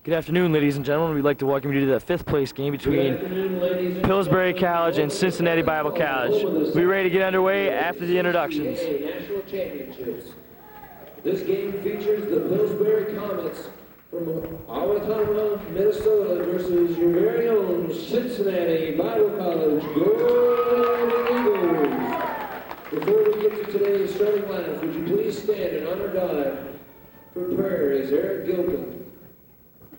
Good afternoon, ladies and gentlemen. We'd like to welcome you to the fifth place game between Pillsbury College and Cincinnati Bible College. We'll be ready to get underway after the introductions. National Championships. This game features the Pillsbury Comets from Owatonna, Minnesota versus your very own Cincinnati Bible College Golden Eagles. Before we get to today's starting lineup, would you please stand and honor God for prayer as Eric Gilpin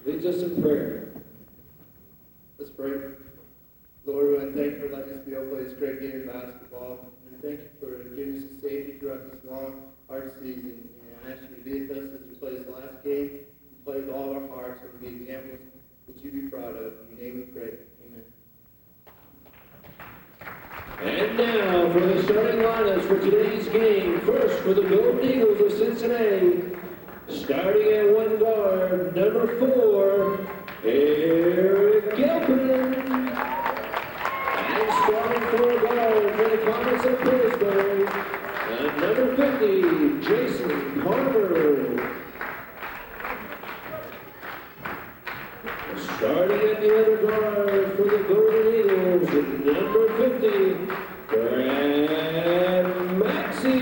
leads us in prayer. Let's pray. Lord, we want to thank you for letting us be able to play this great game of basketball. And thank you for giving us safety throughout this long, hard season. And I ask you to be with us as we play this last game and play with all of our hearts and be examples that you be proud of. In your name we pray. Amen. And now for the starting lineups for today's game. First for the Golden Eagles of Cincinnati. Starting at one guard, number 4, Eric Gilpin. And starting for a guard for the Comets of Pillsbury, number 50, Jason Palmer. Starting at the other guard for the Golden Eagles, number 50, Brad Maxey.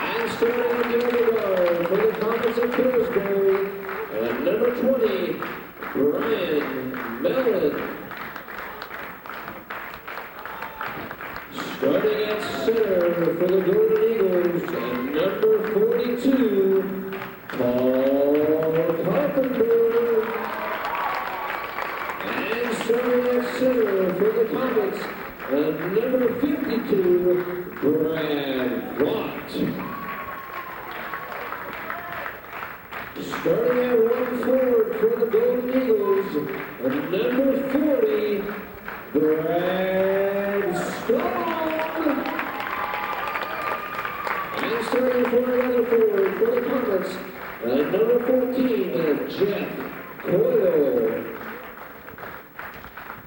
And starting at the other guard for the Comets of Pillsbury, number 20, Brian Mellon. Starting at center for the Golden Eagles, number 42, Paul Carpenter. And starting at center for the Comets, number 52, Brad Watt. Starting at one forward for the Golden Eagles, number 40, Brad Stone. And starting for another forward for the Comets, number 14, Jeff Coyle.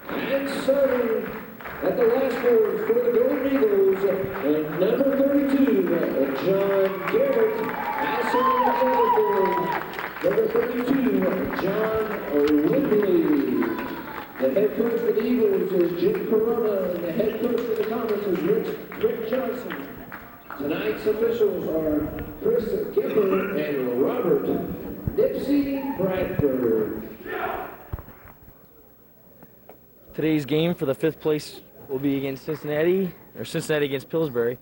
And starting at the last forward for the Golden Eagles, number 32, John Garrett. And starting at the other forward, number 32, John Whitley. The head coach for the Eagles is Jim Corona, and the head coach for the Comets is Rick Johnson. Tonight's officials are Chris Gipper and Robert Nipsey Bradford. Today's game for the fifth place will be against Cincinnati against Pillsbury.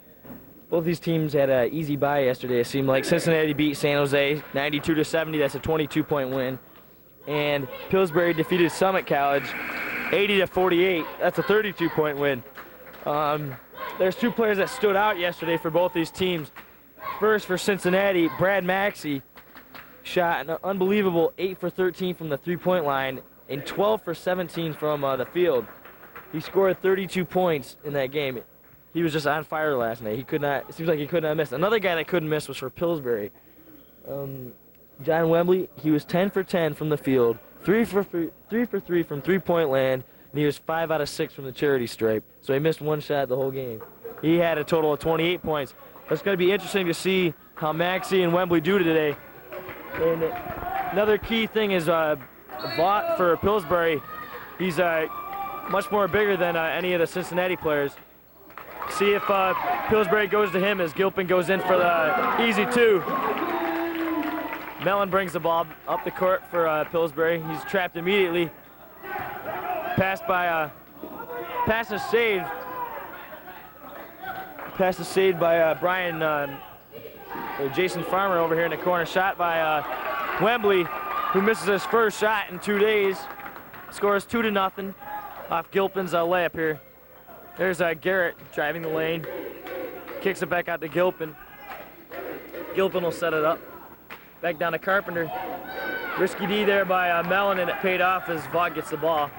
Both these teams had an easy bye yesterday, it seemed like. Cincinnati beat San Jose 92-70, that's a 22-point win. And Pillsbury defeated Summit College 80-48, that's a 32-point win. There's two players that stood out yesterday for both these teams. First, for Cincinnati, Brad Maxey shot an unbelievable 8 for 13 from the three-point line and 12 for 17 from the field. He scored 32 points in that game. He was just on fire last night. It seems like he could not miss. Another guy that couldn't miss was for Pillsbury. John Wembley, he was 10 for 10 from the field, 3 for 3 from three-point land, and he was 5 out of 6 from the charity stripe. So he missed one shot the whole game. He had a total of 28 points. It's going to be interesting to see how Maxey and Wembley do today. And another key thing is Vaught for Pillsbury. He's much more bigger than any of the Cincinnati players. See if Pillsbury goes to him as Gilpin goes in for the easy 2. Mellon brings the ball up the court for Pillsbury. He's trapped immediately. Pass is saved. Pass is saved by Brian Jason Farmer over here in the corner. Shot by Wembley, who misses his first shot in 2 days. Scores 2-0 off Gilpin's layup here. There's Garrett driving the lane. Kicks it back out to Gilpin. Gilpin will set it up. Back down to Carpenter. Risky D there by Mellon, and it paid off as Vaught gets the ball.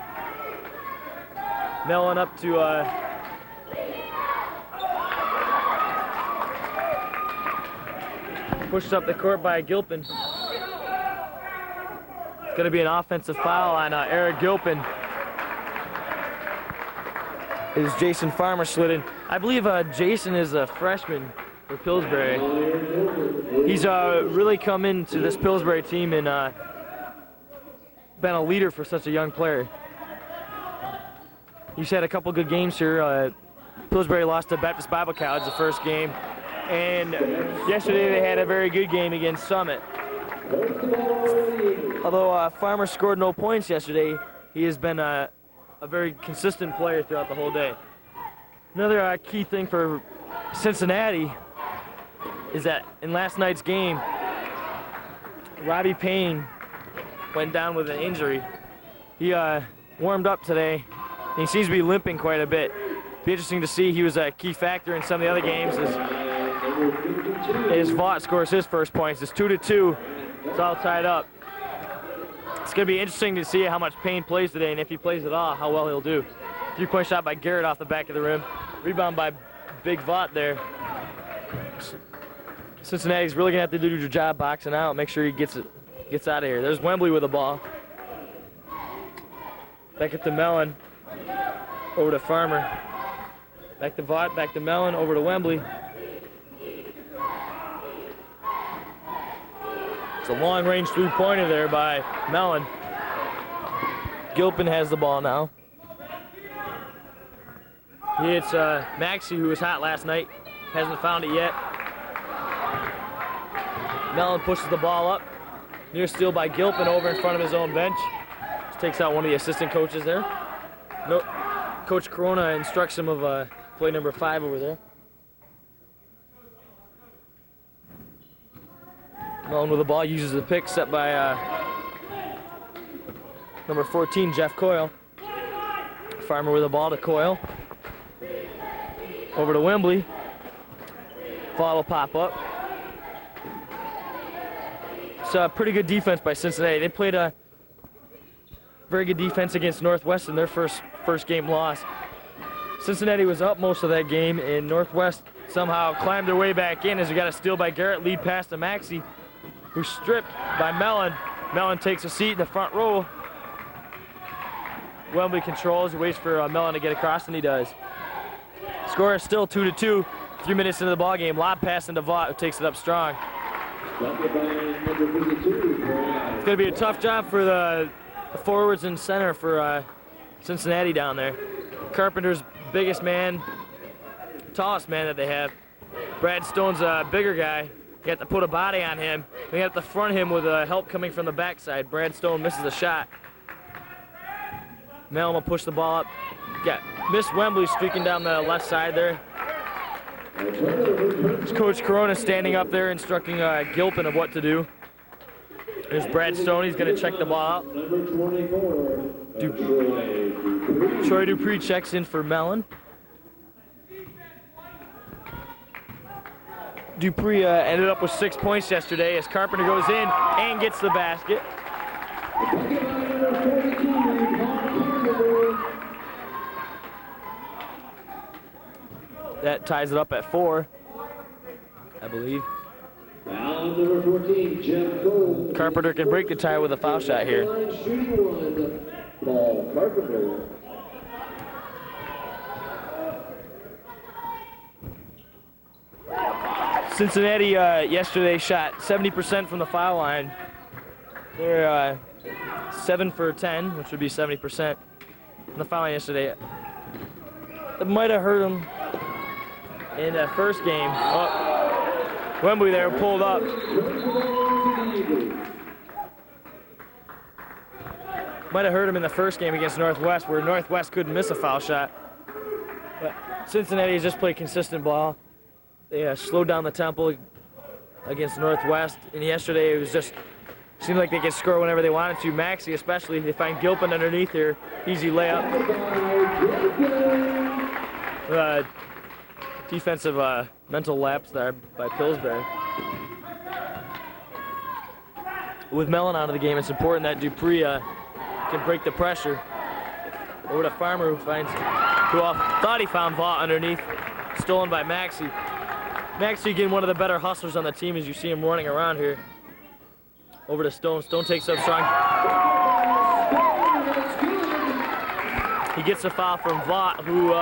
Mellon up to pushed up the court by Gilpin. It's going to be an offensive foul on Eric Gilpin. Is Jason Farmer slid in. I believe Jason is a freshman for Pillsbury. He's really come into this Pillsbury team and been a leader for such a young player. He's had a couple good games here. Pillsbury lost to Baptist Bible College the first game, and yesterday they had a very good game against Summit. Although Farmer scored no points yesterday, he has been a very consistent player throughout the whole day. Another key thing for Cincinnati is that in last night's game, Robbie Payne went down with an injury. He warmed up today, and he seems to be limping quite a bit. Be interesting to see. He was a key factor in some of the other games as Vaught scores his first points. It's 2-2. It's all tied up. It's going to be interesting to see how much Payne plays today, and if he plays at all, how well he'll do. 3-point shot by Garrett off the back of the rim. Rebound by Big Vaught there. Cincinnati's really going to have to do their job boxing out, make sure he gets out of here. There's Wembley with the ball. Back up to Mellon. Over to Farmer. Back to Vaught, back to Mellon, over to Wembley. It's a long-range three-pointer there by Mellon. Gilpin has the ball now. It's Maxey, who was hot last night. Hasn't found it yet. Mellon pushes the ball up. Near steal by Gilpin over in front of his own bench. Just takes out one of the assistant coaches there. Coach Corona instructs him of play number 5 over there. Mellon with the ball, uses the pick set by number 14, Jeff Coyle. Farmer with the ball to Coyle. Over to Wembley. Ball will pop up. It's a pretty good defense by Cincinnati. They played a very good defense against Northwest in their first game loss. Cincinnati was up most of that game, and Northwest somehow climbed their way back in as we got a steal by Garrett, lead pass to Maxey, who's stripped by Mellon. Mellon takes a seat in the front row. Wembley controls, he waits for Mellon to get across, and he does. Score is still 2-2, 3 minutes into the ball game. Lob pass into Vaught, who takes it up strong. It's going to be a tough job for the forwards and center for Cincinnati down there. Carpenter's biggest man, tallest man that they have. Brad Stone's a bigger guy. You have to put a body on him. You have to front him with help coming from the backside. Brad Stone misses a shot. Mellon will push the ball up. Miss Wembley streaking down the left side there. Coach Corona standing up there instructing Gilpin of what to do. There's Brad Stone. He's going to check the ball out. Troy Dupree checks in for Mellon. Dupree ended up with 6 points yesterday as Carpenter goes in and gets the basket. That ties it up at 4, I believe. Number 14, Jeff Gold. Carpenter can break the tie with a foul shot here. Ball Carpenter. Cincinnati yesterday shot 70% from the foul line. They're 7 for 10, which would be 70% from the foul line yesterday. It might have hurt them in that first game. Oh, Wembley there pulled up. Might have hurt him in the first game against Northwest, where Northwest couldn't miss a foul shot. But Cincinnati has just played consistent ball. They slowed down the tempo against Northwest, and yesterday it was just seemed like they could score whenever they wanted to. Maxey especially, they find Gilpin underneath here, easy layup. Defensive mental lapse there by Pillsbury. With Mellon out of the game, it's important that Dupree can break the pressure. Over to Farmer, who thought he found Vaught underneath, stolen by Maxey. Maxey again, one of the better hustlers on the team as you see him running around here. Over to Stone. Stone takes up strong. He gets a foul from Vaught, who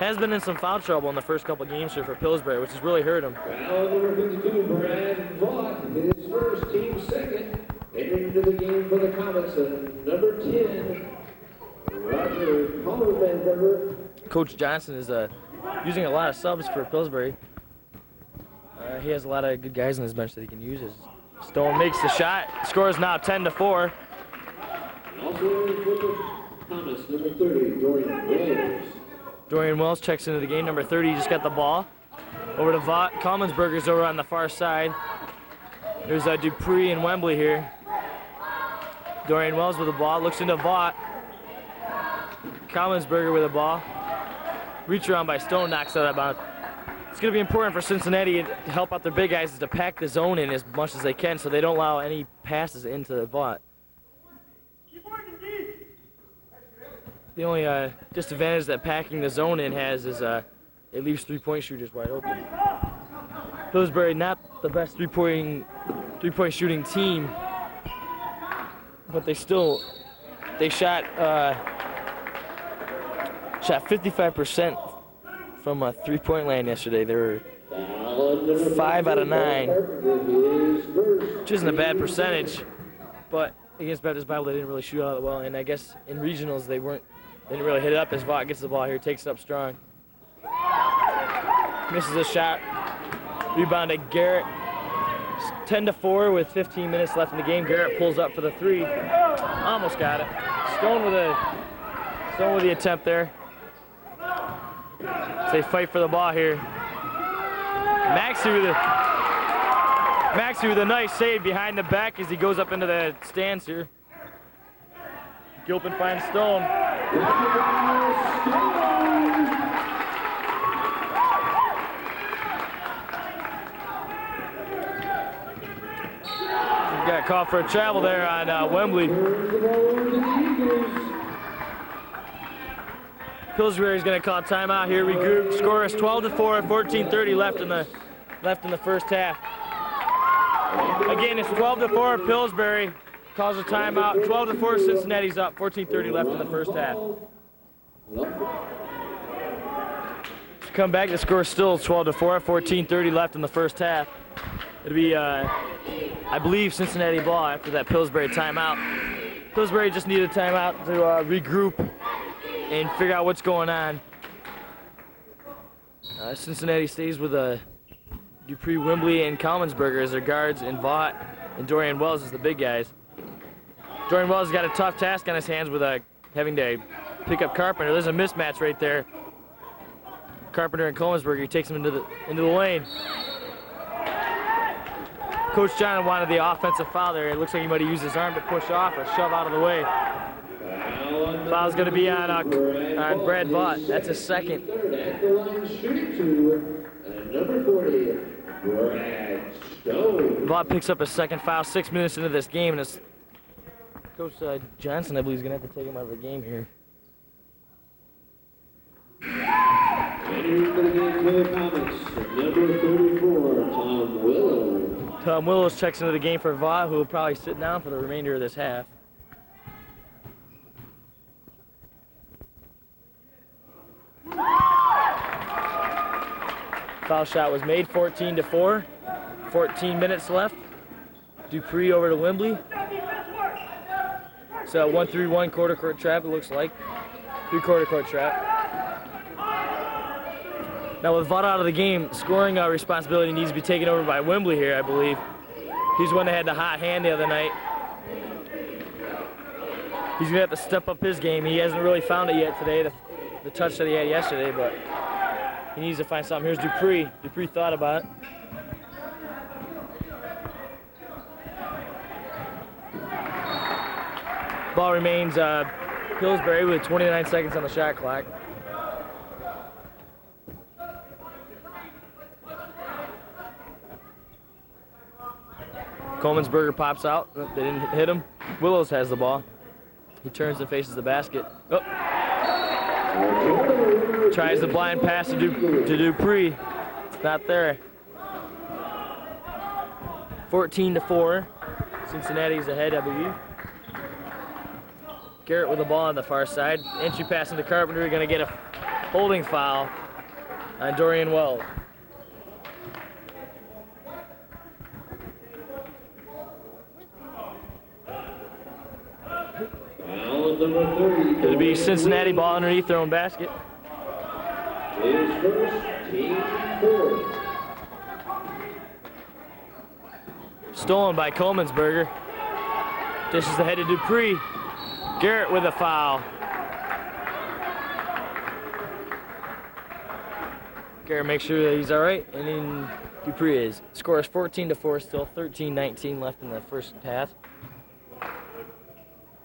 has been in some foul trouble in the first couple games here for Pillsbury, which has really hurt him. Foul number 52, Brad Vaught, his first, team second. Entering into the game for the Comets, number 10, Roger Hollenberger. Coach Johnson is using a lot of subs for Pillsbury. He has a lot of good guys on his bench that he can use. Stone makes the shot. Score is now 10-4. Also for the Comets, number 30, Dorian Wells. Dorian Wells checks into the game. Number 30 just got the ball. Over to Vaught. Commonsberger's over on the far side. There's Dupree and Wembley here. Dorian Wells with the ball. Looks into Vaught. Commonsberger with the ball. Reach around by Stone, knocks out of bounds. It's going to be important for Cincinnati to help out their big guys is to pack the zone in as much as they can so they don't allow any passes into Vaught. The only disadvantage that packing the zone in has is it leaves three-point shooters wide open. Pillsbury, not the best three-point shooting team, but they shot 55% from a three-point land yesterday. They were 5 out of 9, which isn't a bad percentage, but against Baptist Bible they didn't really shoot out well, and I guess in regionals they didn't really hit it up as Vaught gets the ball here, takes it up strong. Misses a shot. Rebound to Garrett. 10-4 with 15 minutes left in the game. Garrett pulls up for the three. Almost got it. Stone with the attempt there. So they fight for the ball here. Maxey with a nice save behind the back as he goes up into the stands here. Gilpin finds Stone. Got called for a travel there on Wembley. Pillsbury is going to call timeout here. Regroup. Score is 12-4. 14:30 left in the first half. Again, it's 12-4. Pillsbury calls a timeout. 12-4. Cincinnati's up. 14:30 left in the first half. To come back, the score is still 12-4. 14:30 left in the first half. It'll be, I believe, Cincinnati ball after that Pillsbury timeout. Pillsbury just needed a timeout to regroup and figure out what's going on. Cincinnati stays with Dupree, Wembley, and Commonsberger as their guards, and Vaught and Dorian Wells as the big guys. Dorian Wells has got a tough task on his hands with having to pick up Carpenter. There's a mismatch right there. Carpenter and Commonsberger, he takes him into the lane. Coach John wanted the offensive foul there. It looks like he might have used his arm to push off or shove out of the way. Foul's going to be on Brad Vaught. That's his second. At the line, shooting to number 40, Brad Stone. Vaught picks up his second foul 6 minutes into this game, and it's Coach Johnson, I believe, is going to have to take him out of the game here. Entering the game for the Comets, number 34, Tom Willow. Tom Willows checks into the game for Vaught, who will probably sit down for the remainder of this half. Foul shot was made, 14-4. 14 minutes left. Dupree over to Wembley. So 1-3-1 quarter court trap, it looks like. 3-quarter court trap. Now with Vaught out of the game, scoring responsibility needs to be taken over by Wembley here, I believe. He's the one that had the hot hand the other night. He's gonna have to step up his game. He hasn't really found it yet today, the touch that he had yesterday, but he needs to find something. Here's Dupree. Dupree thought about it. Ball remains Pillsbury with 29 seconds on the shot clock. Commonsberger pops out. Oh, they didn't hit him. Willows has the ball. He turns and faces the basket. Oh. Tries the blind pass to Dupree. It's not there. 14-4. Cincinnati's ahead, I believe. Garrett with the ball on the far side. Entry pass into Carpenter. Going to get a holding foul on Dorian Wells. Foul number 30. It'll be Cincinnati ball underneath their own basket. Is first, team 4. Stolen by Coleman'sberger. Dishes ahead to Dupree. Garrett with a foul. Garrett makes sure that he's all right, and then Dupree is. Score is 14-4, still 13-19 left in the first half.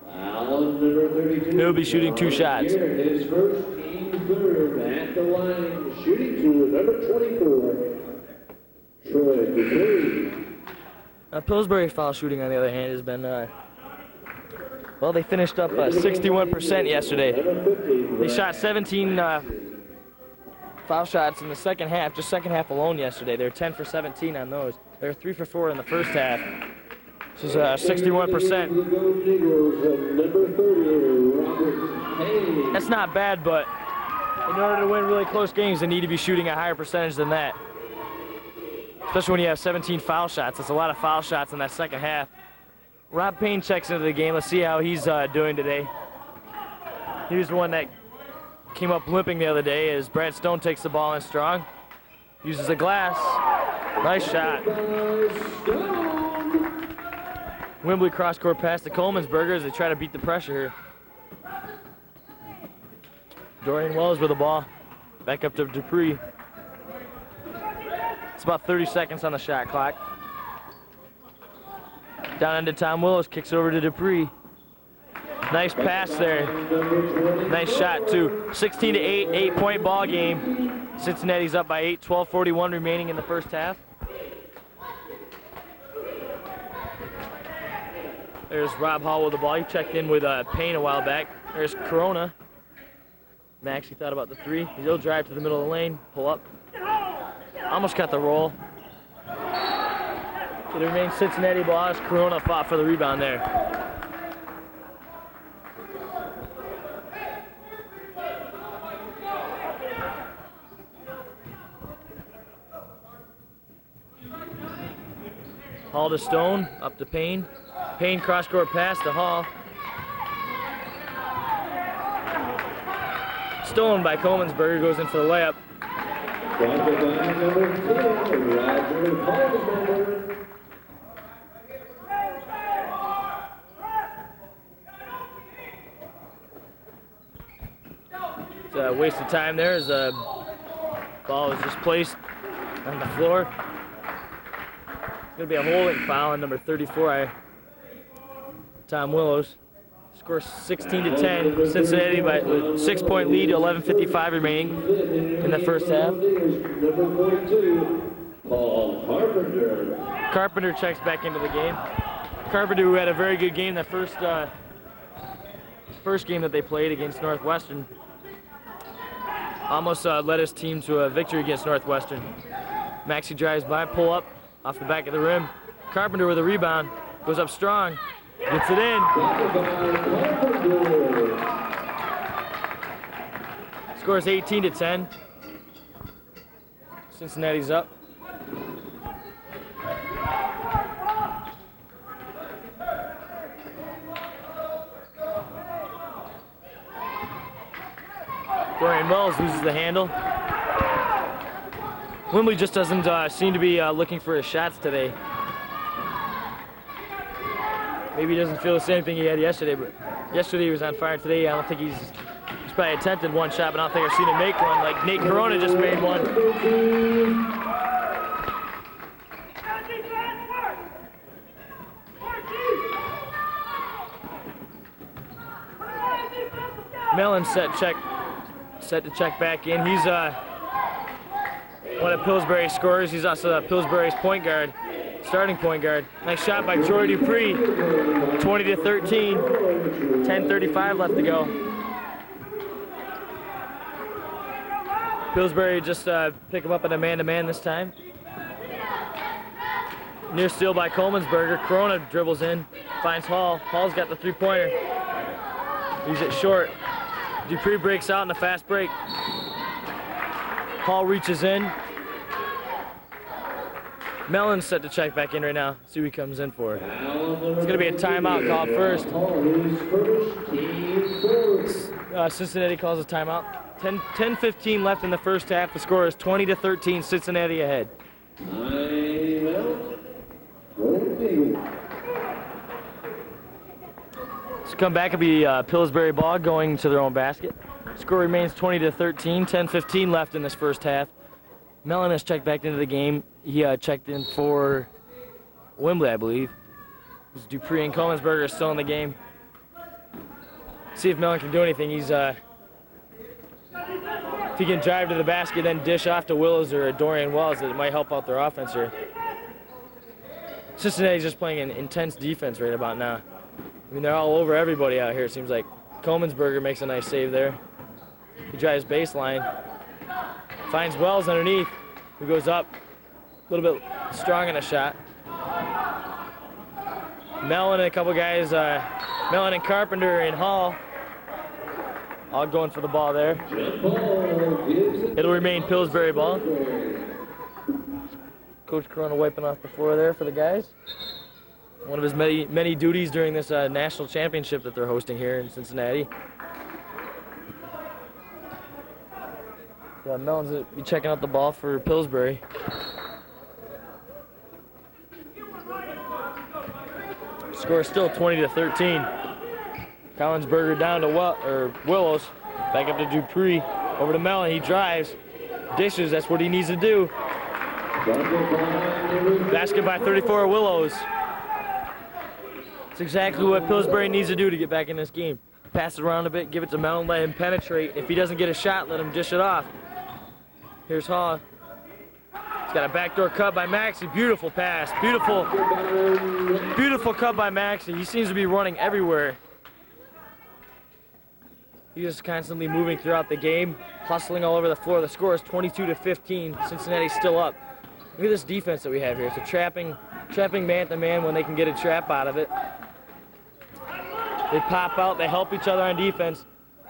Foul number 32. He'll be shooting 2 shots. Garrett, his first, team 3rd at the line, shooting to number 24, Troy Dupree. Pillsbury foul shooting, on the other hand, has been, well, they finished up 61% yesterday. They shot 17 foul shots in the second half, just second half alone yesterday. They were 10 for 17 on those. They were 3 for 4 in the first half. This is 61%. That's not bad, but in order to win really close games, they need to be shooting a higher percentage than that. Especially when you have 17 foul shots. That's a lot of foul shots in that second half. Rob Payne checks into the game. Let's see how he's doing today. He was the one that came up limping the other day as Brad Stone takes the ball in strong. Uses a glass. Nice shot. Wembley cross-court pass to Coleman'sberger as they try to beat the pressure here. Dorian Wells with the ball. Back up to Dupree. It's about 30 seconds on the shot clock. Down into Tom Willis, kicks over to Dupree. Nice pass there. Nice shot too. 16-8, 8-point ball game. Cincinnati's up by 8, 12:41 remaining in the first half. There's Rob Hall with the ball. He checked in with Payne a while back. There's Corona. Max, he thought about the 3. He'll drive to the middle of the lane, pull up. Almost got the roll. So the remaining Cincinnati ball as Corona fought for the rebound there. Hall to Stone, up to Payne. Payne cross-court pass to Hall. Stolen by Coleman'sberger, goes in for the layup. It's a waste of time there as the ball was just placed on the floor. It's going to be a holding foul on number 34, Tom Willows. Score 16-10. Cincinnati by with 6-point lead, 11:55 remaining in the first half. Number 42, Paul Carpenter. Carpenter checks back into the game. Carpenter, who had a very good game that first game that they played against Northwestern, almost led his team to a victory against Northwestern. Maxey drives by, pull up off the back of the rim. Carpenter with a rebound, goes up strong. Gets it in. Scores 18-10. Cincinnati's up. Dorian Wells loses the handle. Wembley just doesn't seem to be looking for his shots today. Maybe he doesn't feel the same thing he had yesterday, but yesterday he was on fire. Today I don't think he's probably attempted one shot, but I don't think I've seen him make one. Like Nate Corona just made one. Mellon set to check back in. He's one of Pillsbury's scorers. He's also Pillsbury's point guard. Starting point guard. Nice shot by Troy Dupree. 20-13. 10:35 left to go. Pillsbury just pick him up in a man-to-man this time. Near steal by Coleman'sberger. Corona dribbles in, finds Hall. Hall's got the three-pointer. He's it short. Dupree breaks out in a fast break. Hall reaches in. Mellon's set to check back in right now. See who he comes in for. It's going to be a timeout called first. Cincinnati calls a timeout. 10-15 left in the first half. The score is 20-13. Cincinnati ahead. So come back, it'll be Pillsbury ball going to their own basket. Score remains 20-13. 10-15 left in this first half. Mellon has checked back into the game. He checked in for Wembley, I believe. Dupree and Comensberger are still in the game. See if Mellon can do anything. He's if he can drive to the basket, then dish off to Willows or Dorian Wells, that might help out their offense here. Cincinnati's just playing an intense defense right about now. I mean, they're all over everybody out here, it seems like. Comensberger makes a nice save there. He drives baseline. Finds Wells underneath, who goes up a little bit strong in a shot. Mellon and a couple guys, Mellon and Carpenter and Hall, all going for the ball there. It'll remain Pillsbury ball. Coach Corona wiping off the floor there for the guys. One of his many duties during this national championship that they're hosting here in Cincinnati. Mellon's going to be checking out the ball for Pillsbury. Score is still 20-13. Collinsberger down to Willows. Back up to Dupree. Over to Mellon. He drives. Dishes. That's what he needs to do. Basket by 34 Willows. That's exactly what Pillsbury needs to do to get back in this game. Pass it around a bit. Give it to Mellon. Let him penetrate. If he doesn't get a shot, let him dish it off. Here's Hall. He's got a backdoor cut by Maxey. Beautiful pass. Beautiful cut by Maxey. He seems to be running everywhere. He's just constantly moving throughout the game, hustling all over the floor. The score is 22-15. Cincinnati's still up. Look at this defense that we have here. It's a trapping man-to-man when they can get a trap out of it. They pop out. They help each other on defense.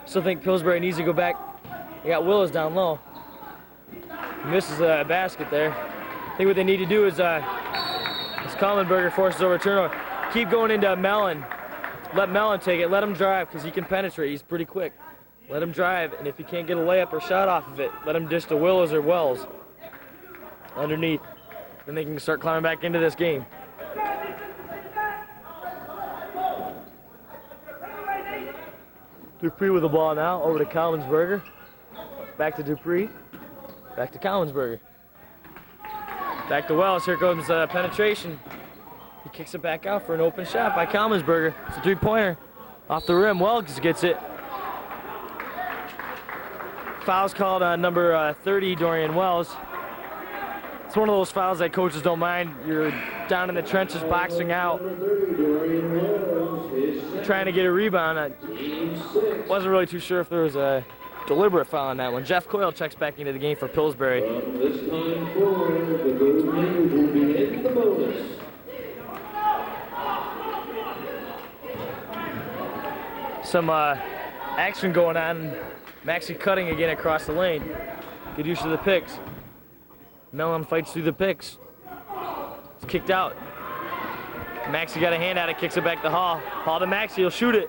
Still think Pillsbury needs to go back. They got Willows down low. Misses a basket there. I think what they need to do is Collenberger forces over a turnover. Keep going into Mellon. Let Mellon take it. Let him drive because he can penetrate. He's pretty quick. Let him drive, and if he can't get a layup or shot off of it, let him dish to Willows or Wells underneath. Then they can start climbing back into this game. Dupree with the ball now. Over to Collinsberger. Back to Dupree. Back to Collinsberger. Back to Wells. Here comes penetration. He kicks it back out for an open shot by Collinsberger. It's a three-pointer. Off the rim. Wells gets it. Foul's called on number 30, Dorian Wells. It's one of those fouls that coaches don't mind. You're down in the trenches boxing out, trying to get a rebound. I wasn't really too sure if there was a deliberate foul on that one. Jeff Coyle checks back into the game for Pillsbury. This time forward, the Golden Eagles will be in the bonus. Some action going on. Maxey cutting again across the lane. Good use of the picks. Mellon fights through the picks. It's kicked out. Maxey got a hand at it, kicks it back to Hall. Hall to Maxey, he'll shoot it.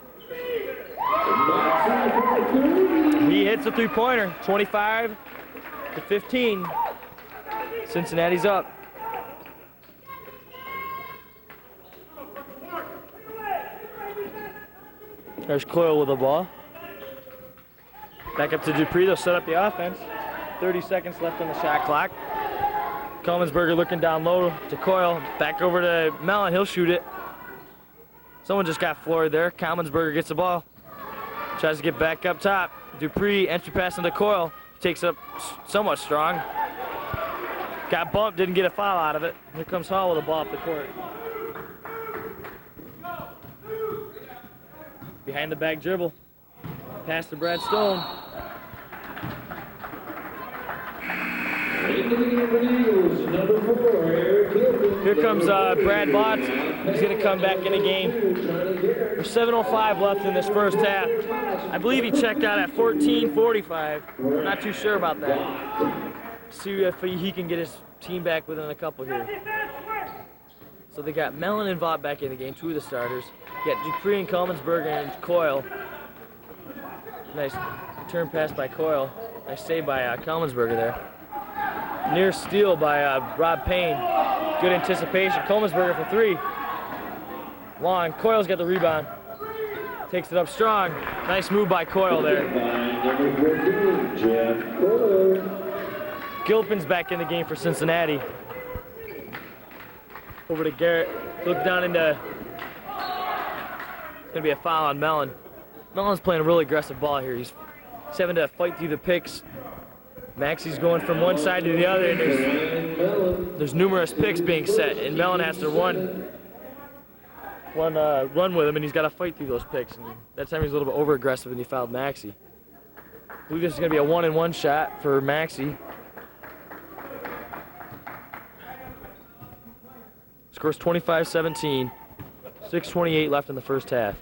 He hits a three-pointer, 25-15. Cincinnati's up. There's Coyle with the ball. Back up to Dupree, they'll set up the offense. 30 seconds left on the shot clock. Collinsberger looking down low to Coyle. Back over to Mellon, he'll shoot it. Someone just got floored there. Collinsberger gets the ball. Tries to get back up top. Dupree, entry pass into Coyle. Takes up somewhat strong. Got bumped, didn't get a foul out of it. Here comes Hall with the ball up the court. Behind the back dribble. Pass to Brad Stone. Here comes Brad Botts. He's going to come back in the game. There's 7:05 left in this first half. I believe he checked out at 14:45. I'm not too sure about that. See if he can get his team back within a couple here. So they got Mellon and Vaught back in the game, two of the starters. You got Dupree and Commonsberger and Coyle. Nice return pass by Coyle. Nice save by Commonsberger there. Near steal by Rob Payne. Good anticipation. Commonsberger for three. Long. Coyle's got the rebound. Takes it up strong. Nice move by Coyle there. Gilpin's back in the game for Cincinnati. Over to Garrett. Look down into. It's going to be a foul on Mellon. Mellon's playing a really aggressive ball here. He's having to fight through the picks. Maxi's going from one side to the other, and there's numerous picks being set, and Mellon has to run with him, and he's got to fight through those picks. And that time he's a little bit over aggressive, and he fouled Maxi. I believe this is going to be a 1-and-1 shot for Maxi. Scores 25-17. 6:28 left in the first half.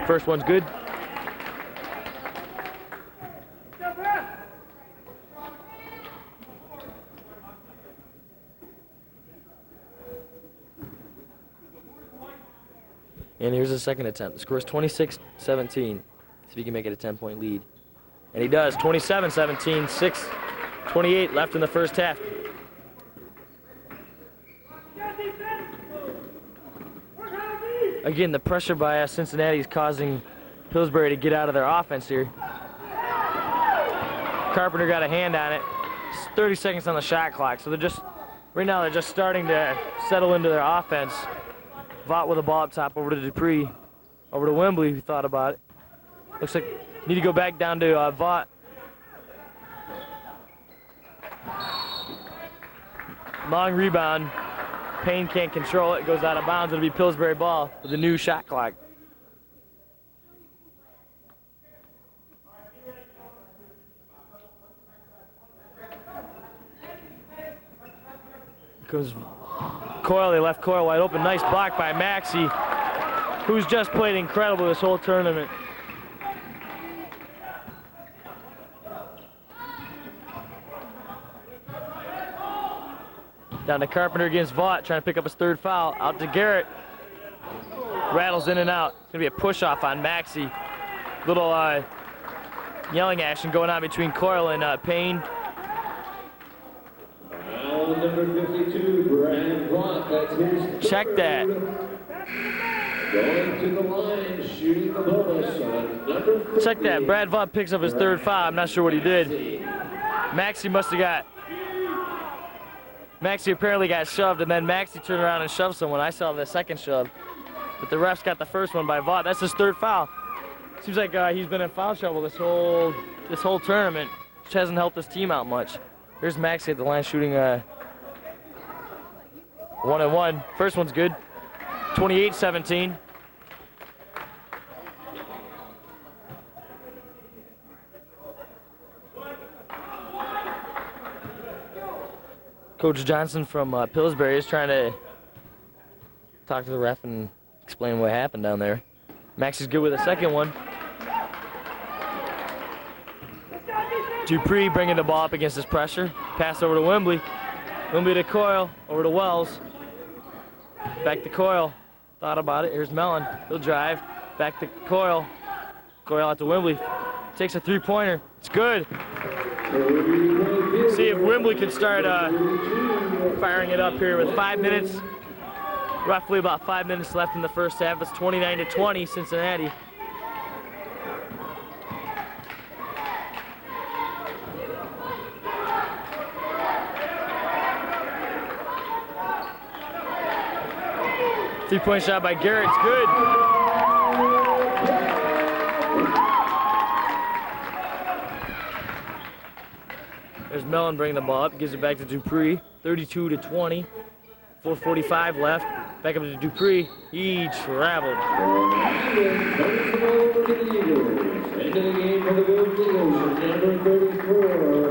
First one's good. And here's the second attempt. The score is 26-17. See if he can make it a 10-point lead. And he does. 27-17, 6:28 left in the first half. Again, the pressure by Cincinnati is causing Pillsbury to get out of their offense here. Carpenter got a hand on it. It's 30 seconds on the shot clock, so right now they're just starting to settle into their offense. Vaught with a ball up top over to Dupree, over to Wembley, who thought about it. Looks like need to go back down to Vaught. Long rebound. Payne can't control it. Goes out of bounds. It'll be Pillsbury ball with a new shot clock. Comes Coyle. They left Coyle wide open. Nice block by Maxi, who's just played incredible this whole tournament. Down to Carpenter against Vaught, trying to pick up his third foul. Out to Garrett. Rattles in and out. It's going to be a push-off on Maxi. Little yelling action going on between Coyle and Payne. Foul number 52, Brad Vaught. That's his Check that. Going to the line, shooting the bonus on number 50. Check that. Brad Vaught picks up his third foul. I'm not sure what he did. Maxi apparently got shoved, and then Maxi turned around and shoved someone. I saw the second shove, but the refs got the first one by Vaught. That's his third foul. Seems like he's been in foul trouble this whole tournament, which hasn't helped his team out much. Here's Maxi at the line shooting 1-and-1. First one's good. 28-17. Coach Johnson from Pillsbury is trying to talk to the ref and explain what happened down there. Maxi's good with the second one. Dupree bringing the ball up against his pressure. Pass over to Wembley. Wembley to Coyle. Over to Wells. Back to Coyle. Thought about it. Here's Mellon. He'll drive. Back to Coyle. Coyle out to Wembley. Takes a three-pointer. It's good. See if Wembley can start firing it up here with 5 minutes. Roughly about 5 minutes left in the first half. It's 29-20, Cincinnati. Three-point shot by Garrett. It's good. There's Mellon bringing the ball up, gives it back to Dupree. 32-20, 4:45 left. Back up to Dupree. He traveled.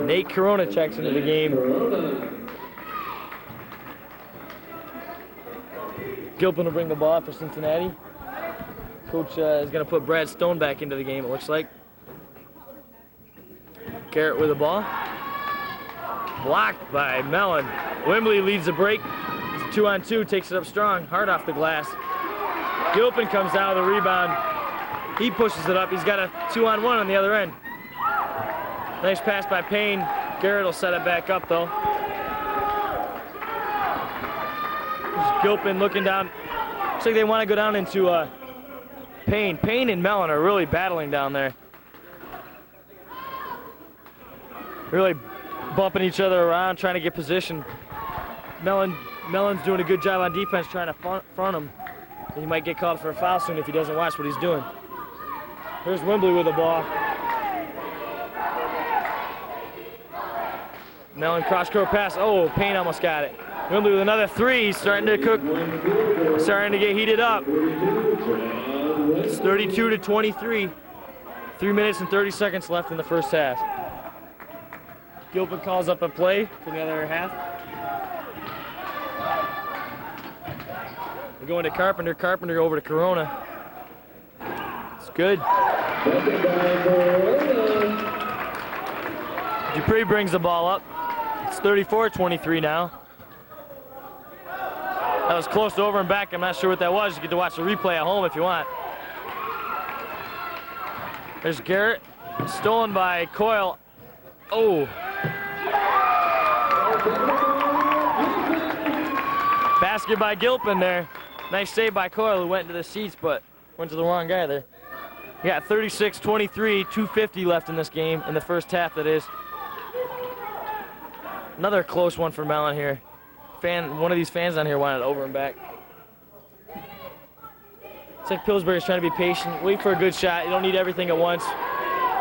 Nate Corona checks into the game. Gilpin will bring the ball up for Cincinnati. Coach is going to put Brad Stone back into the game, it looks like. Garrett with the ball. Blocked by Mellon. Wembley leads the break. It's a 2-on-2, takes it up strong, hard off the glass. Gilpin comes out of the rebound. He pushes it up. He's got a 2-on-1 on the other end. Nice pass by Payne. Garrett will set it back up though. There's Gilpin looking down. Looks like they want to go down into Payne. Payne and Mellon are really battling down there. Really bumping each other around, trying to get position. Mellon's doing a good job on defense, trying to front him. He might get called for a foul soon if he doesn't watch what he's doing. Here's Wembley with the ball. Mellon cross-court pass. Oh, Payne almost got it. Wembley with another three. He's starting to cook, starting to get heated up. It's 32-23. 3 minutes and 30 seconds left in the first half. Gilpin calls up a play for the other half. We're going to Carpenter. Carpenter over to Corona. It's good. Dupree brings the ball up. It's 34-23 now. That was close to over and back. I'm not sure what that was. You get to watch the replay at home if you want. There's Garrett. Stolen by Coyle. Oh. Basket by Gilpin there. Nice save by Coyle, who went into the seats, but went to the wrong guy there. We got 36-23, 2:50 left in this game, in the first half that is. Another close one for Mellon here. One of these fans down here wanted over and back. It's like Pillsbury's trying to be patient, wait for a good shot. You don't need everything at once.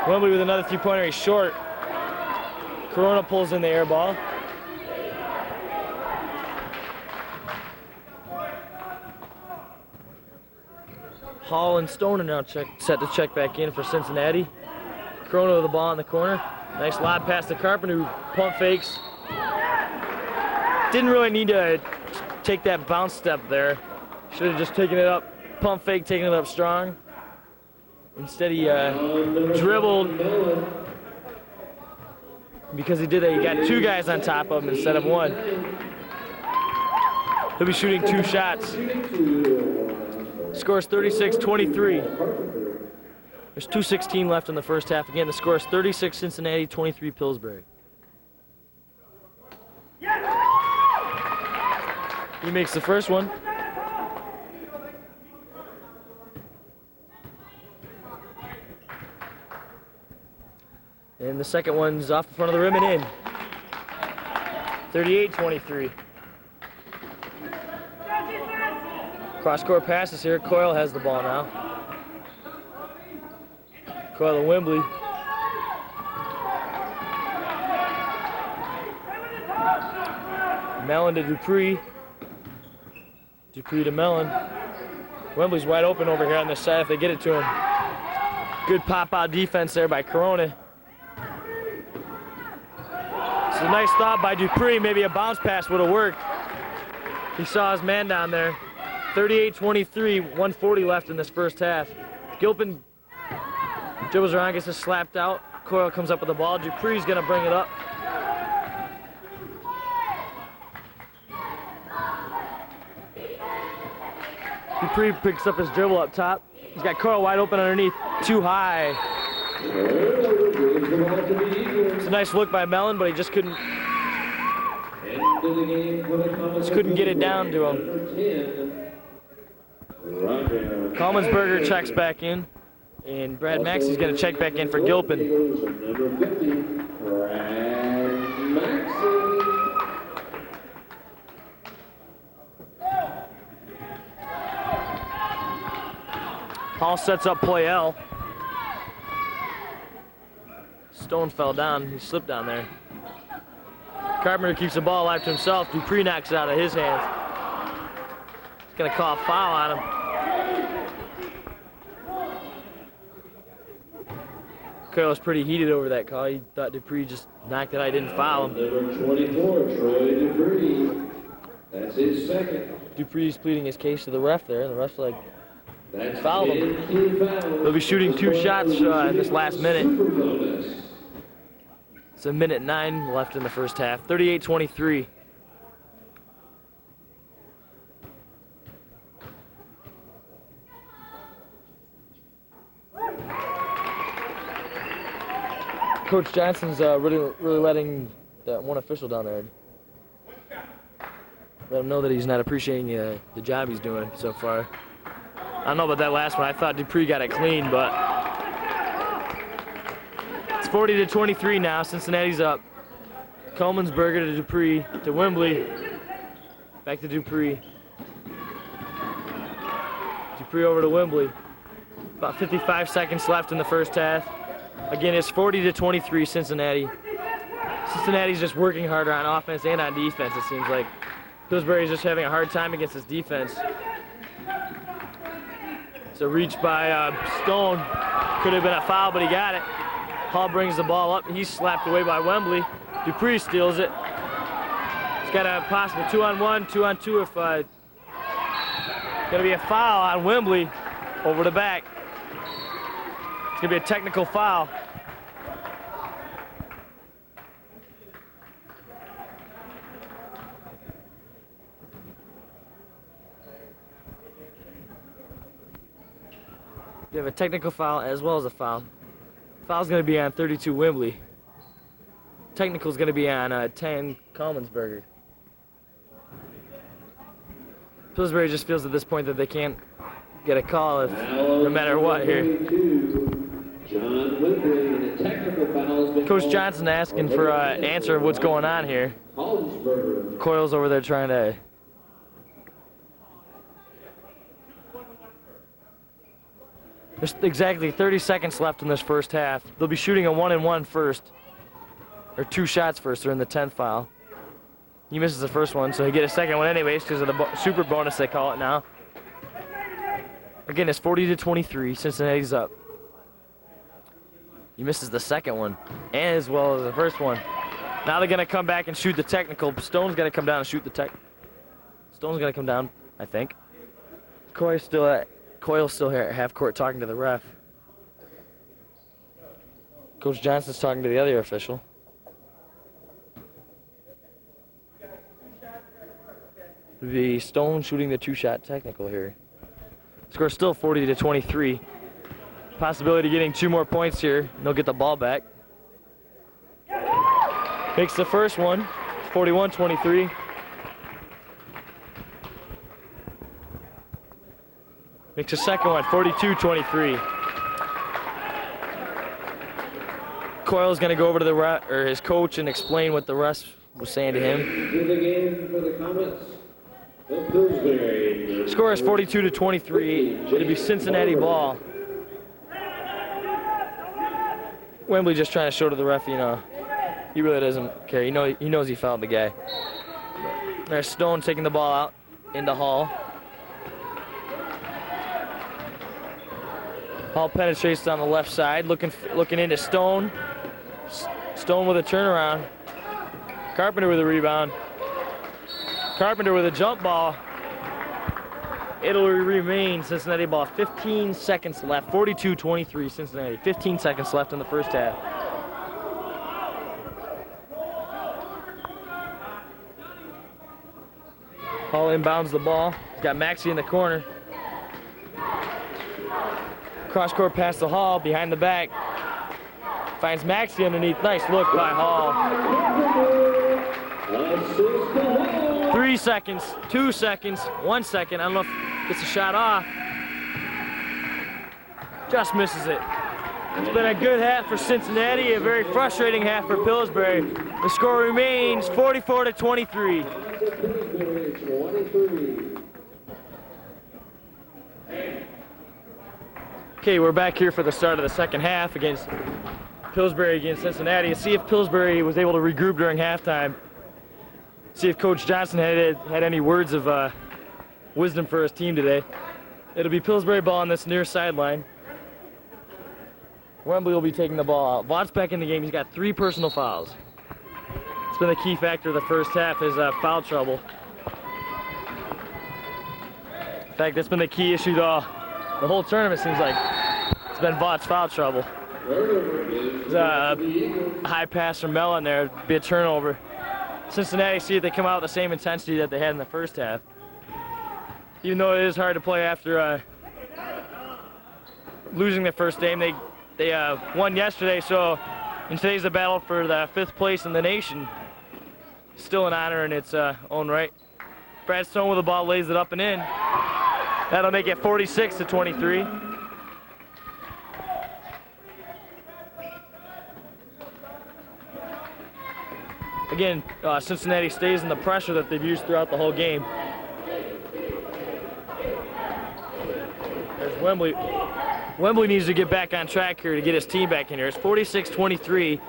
Wembley with another three-pointer, he's short. Corona pulls in the air ball. Hall and Stone are now set to check back in for Cincinnati. Corona with the ball in the corner. Nice lob pass to Carpenter, who pump fakes. Didn't really need to take that bounce step there. Should have just taken it up, pump fake, taking it up strong. Instead he dribbled. Because he did that, he got two guys on top of him instead of one. He'll be shooting two shots. Scores 36-23. There's 2:16 left in the first half. Again, the score is 36 Cincinnati, 23 Pillsbury. He makes the first one. And the second one's off the front of the rim and in. 38-23. Cross-court passes here. Coyle has the ball now. Coyle to Wembley. Mellon to Dupree. Dupree to Mellon. Wembley's wide open over here on this side if they get it to him. Good pop-out defense there by Corona. It's a nice stop by Dupree. Maybe a bounce pass would have worked. He saw his man down there. 38-23, 1:40 left in this first half. Gilpin dribbles around, gets it slapped out. Coyle comes up with the ball. Dupree's gonna bring it up. Dupree picks up his dribble up top. He's got Coyle wide open underneath. Too high. It's a nice look by Mellon, but he just couldn't get it down to him. Kalmansberger checks back in, and Brad Maxey's going to check back in for Gilpin. Hall sets up play L. Stone fell down. He slipped down there. Carpenter keeps the ball alive to himself. Dupree knocks it out of his hands. He's going to call a foul on him. Coyle was pretty heated over that call. He thought Dupree just knocked it out. He didn't foul him. Number 24, Troy Dupree. That's his second. Dupree's pleading his case to the ref there. The ref's like, That's fouled him. They'll be shooting two shots in this last minute. It's a minute 9 left in the first half. 38-23. Coach Johnson's really letting that one official down there. Let him know that he's not appreciating the job he's doing so far. I don't know about that last one. I thought Dupree got it clean, but it's 40-23 now. Cincinnati's up. Coleman'sberger to Dupree to Wembley. Back to Dupree. Dupree over to Wembley. About 55 seconds left in the first half. Again, it's 40-23 Cincinnati. Cincinnati's just working harder on offense and on defense, it seems like. Pillsbury's just having a hard time against this defense. It's a reach by Stone. Could have been a foul, but he got it. Hall brings the ball up. He's slapped away by Wembley. Dupree steals it. He's got a possible 2-on-1, 2-on-2 if going to be a foul on Wembley over the back. It's going to be a technical foul. You have a technical foul as well as a foul. Foul's going to be on 32 Wembley. Technical's going to be on 10 Coleman'sberger. Pillsbury just feels at this point that they can't get a call if, no matter what here. Coach Johnson asking for an answer of what's going on here. Coyle's over there trying to. There's exactly 30 seconds left in this first half. They'll be shooting a 1-and-1 first, or 2 shots first. They're in the 10th foul. He misses the first one, so he get a second one anyways because of the super bonus they call it now. Again, it's 40-23. Cincinnati's up. He misses the second one, and as well as the first one. Now they're gonna come back and shoot the technical. Stone's gonna come down and shoot the tech. Stone's gonna come down, I think. Coyle's still here at half court talking to the ref. Coach Johnson's talking to the other official. It'll be Stone shooting the 2-shot technical here. Score still 40-23. Possibility of getting 2 more points here. And they'll get the ball back. Makes the first one, 41-23. Makes the second one, 42-23. Coyle's going to go over to the his coach and explain what the ref was saying to him. To the game for the comments. Pillsbury. Score is 42-23. It'll be Cincinnati ball. Wembley just trying to show to the ref, he really doesn't care. He knows he fouled the guy. There's Stone taking the ball out into Hall. Hall penetrates down the left side, looking into Stone. Stone with a turnaround. Carpenter with a rebound. Carpenter with a jump ball. It'll remain Cincinnati ball. 15 seconds left. 42-23 Cincinnati. 15 seconds left in the first half. Hall inbounds the ball. He's got Maxey in the corner. Cross court pass to Hall, behind the back. Finds Maxey underneath. Nice look by Hall. 3 seconds, 2 seconds, 1 second. I don't know if gets a shot off. Just misses it. It's been a good half for Cincinnati, a very frustrating half for Pillsbury. The score remains 44-23. Okay, we're back here for the start of the second half against Pillsbury against Cincinnati. See if Pillsbury was able to regroup during halftime. See if Coach Johnson had any words of wisdom for his team today. It'll be Pillsbury ball on this near sideline. Wembley will be taking the ball out. Vaught's back in the game. He's got 3 personal fouls. It's been a key factor of the first half, his foul trouble. In fact, that's been the key issue the whole tournament, seems like. It's been Vaught's foul trouble. Turnover is There's a high pass from Mellon there, be a turnover. Cincinnati see if they come out with the same intensity that they had in the first half. Even though it is hard to play after losing the first game, they won yesterday, so in today's a battle for the 5th place in the nation. Still an honor in its own right. Brad Stone with the ball, lays it up and in. That'll make it 46-23. Again, Cincinnati stays in the pressure that they've used throughout the whole game. There's Wembley. Wembley needs to get back on track here to get his team back in here. It's 46-23.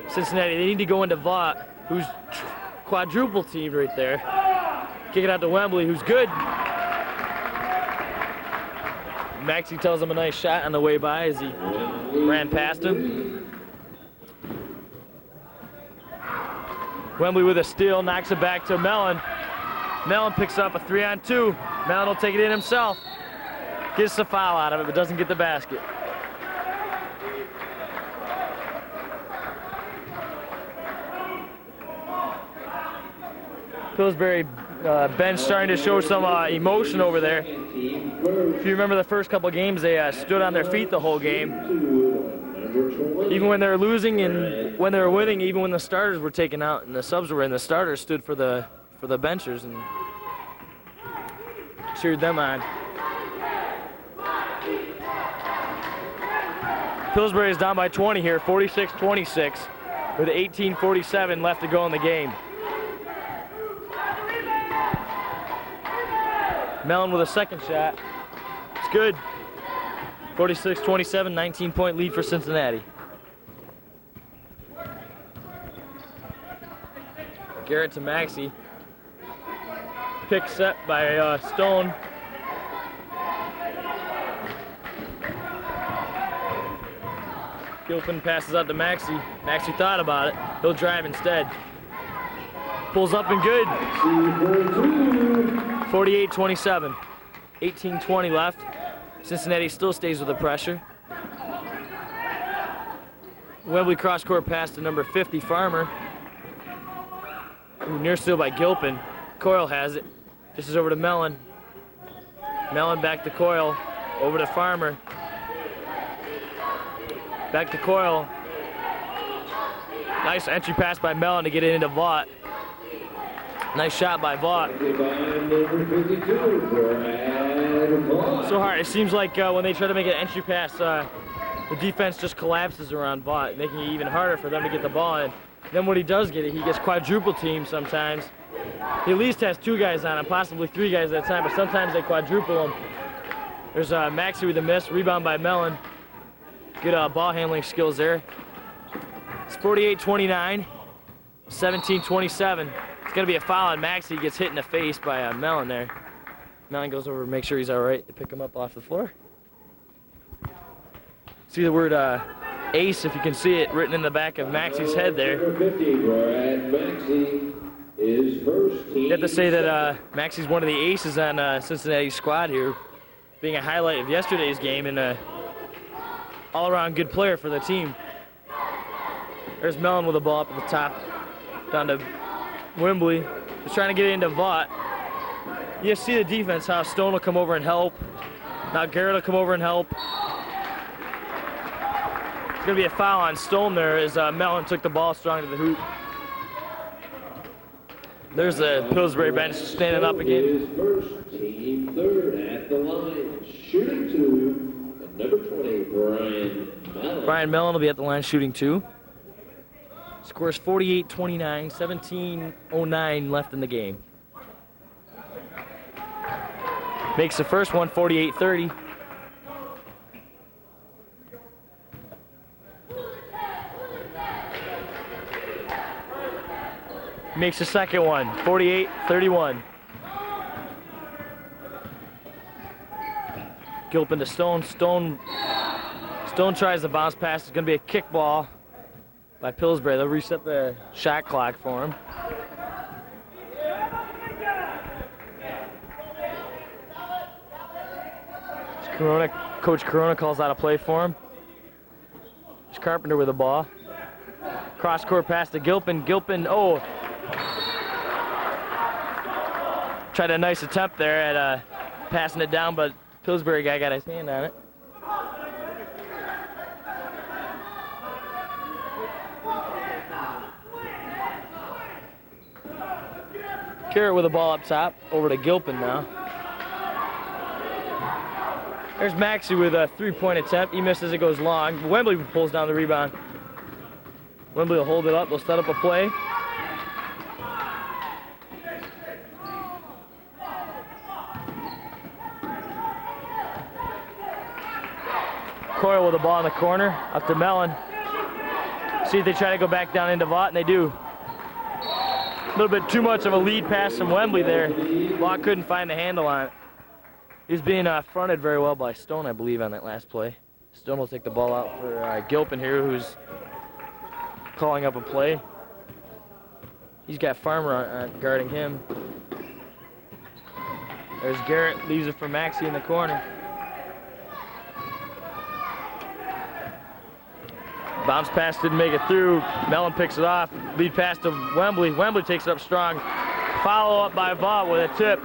Cincinnati, they need to go into Vaught, who's quadruple teamed right there. Kick it out to Wembley, who's good. Maxey tells him a nice shot on the way by as he ran past him. Wembley with a steal, knocks it back to Mellon. Mellon picks up a 3-on-2. Mellon will take it in himself. Gets the foul out of it, but doesn't get the basket. Pillsbury bench starting to show some emotion over there. If you remember the first couple games, they stood on their feet the whole game. Even when they were losing and when they were winning, even when the starters were taken out and the subs were in, the starters stood for the benchers and cheered them on. Pillsbury is down by 20 here, 46-26, with 18:47 left to go in the game. Mellon with a second shot. It's good. 46-27, 19-point lead for Cincinnati. Garrett to Maxey. Pick set by Stone. Gilpin passes out to Maxey. Maxey thought about it. He'll drive instead. Pulls up and good. 48-27. 18:20 left. Cincinnati still stays with the pressure. Wembley cross-court pass to number 50, Farmer. Ooh, near steal by Gilpin. Coyle has it. This is over to Mellon. Mellon back to Coyle. Over to Farmer. Back to Coyle. Nice entry pass by Mellon to get it into Vaught. Nice shot by Vaught. So hard. It seems like when they try to make an entry pass, the defense just collapses around Vaught, making it even harder for them to get the ball in. Then when he does get it, he gets quadruple teamed sometimes. He at least has 2 guys on him, possibly 3 guys at a time, but sometimes they quadruple him. There's Maxey with a miss, rebound by Mellon. Good ball handling skills there. It's 48-29, 17-27. It's going to be a foul on Maxey. He gets hit in the face by Mellon there. Mellon goes over to make sure he's all right. They pick him up off the floor. See the word ace, if you can see it, written in the back of Maxey's head there. You have to say that Maxey's one of the aces on Cincinnati's squad here, being a highlight of yesterday's game and an all-around good player for the team. There's Mellon with the ball up at the top, down to Wembley. He's trying to get it into Vaught. You see the defense, how Stone will come over and help. Now Garrett will come over and help. It's going to be a foul on Stone there as Mellon took the ball strong to the hoop. There's the Pillsbury bench standing up again. His first, team third at the line, shooting 2, and number 20, Brian Mellon. Brian Mellon will be at the line shooting 2. Scores 48-29, 17:09 left in the game. Makes the first one 48-30. Makes the second one 48-31. Gilpin to Stone. Stone tries the bounce pass. It's going to be a kick ball by Pillsbury. They'll reset the shot clock for him. Coach Corona calls out a play for him. Carpenter with the ball. Cross court pass to Gilpin. Gilpin, oh. Tried a nice attempt there at passing it down, but Pillsbury guy got his hand on it. Garrett with the ball up top, over to Gilpin now. There's Maxey with a three-point attempt. He misses, it goes long. Wembley pulls down the rebound. Wembley will hold it up, they'll set up a play. Coyle with the ball in the corner, up to Mellon. See if they try to go back down into Vaught, and they do. A little bit too much of a lead pass from Wembley there. Vaught couldn't find the handle on it. He's being fronted very well by Stone, I believe, on that last play. Stone will take the ball out for Gilpin here, who's calling up a play. He's got Farmer guarding him. There's Garrett, leaves it for Maxey in the corner. Bounce pass didn't make it through. Mellon picks it off. Lead pass to Wembley. Wembley takes it up strong. Follow up by Vaught with a tip.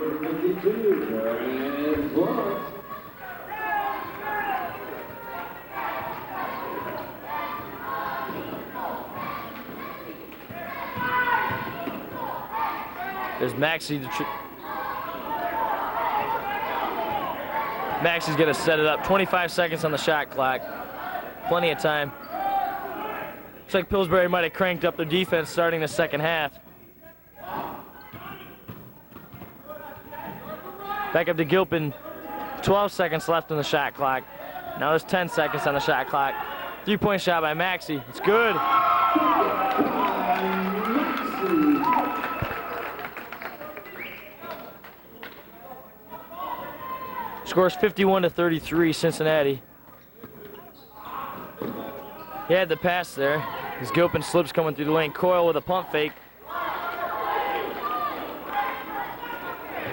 There's Maxey. Maxey's going to set it up. 25 seconds on the shot clock. Plenty of time. Looks like Pillsbury might have cranked up their defense starting the second half. Back up to Gilpin. 12 seconds left on the shot clock. Now there's 10 seconds on the shot clock. Three-point shot by Maxey. It's good. Scores 51-33, Cincinnati. He had the pass there. As Gilpin slips coming through the lane. Coyle with a pump fake.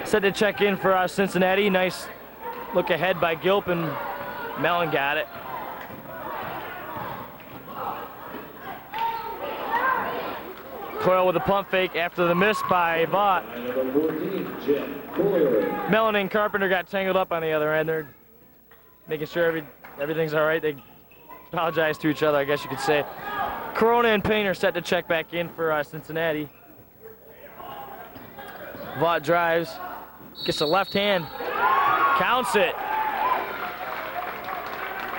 Set to check in for Cincinnati. Nice look ahead by Gilpin. Mellon got it. Coyle with a pump fake after the miss by Vaught. Mellon and Carpenter got tangled up on the other end. They're making sure everything's all right. They apologize to each other, I guess you could say. Corona and Payne are set to check back in for Cincinnati. Vaught drives, gets a left hand, counts it.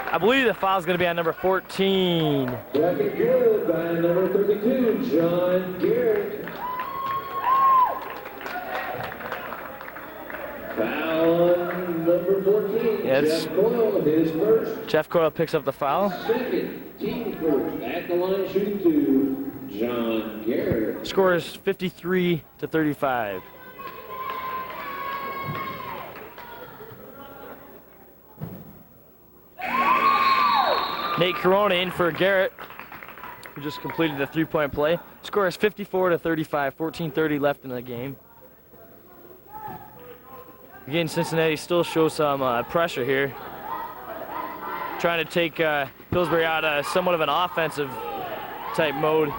I believe the foul's going to be on number 14. Second good by number 32, John Garrett. Foul on number 14, Jeff Coyle, his first. Jeff Coyle picks up the foul. Second, team first, at the line shooting to John Garrett. Score is 53-35. Nate Corona in for Garrett, who just completed the three-point play. Score is 54-35, 14:30 left in the game. Again, Cincinnati still shows some pressure here. Trying to take Pillsbury out of somewhat of an offensive type mode.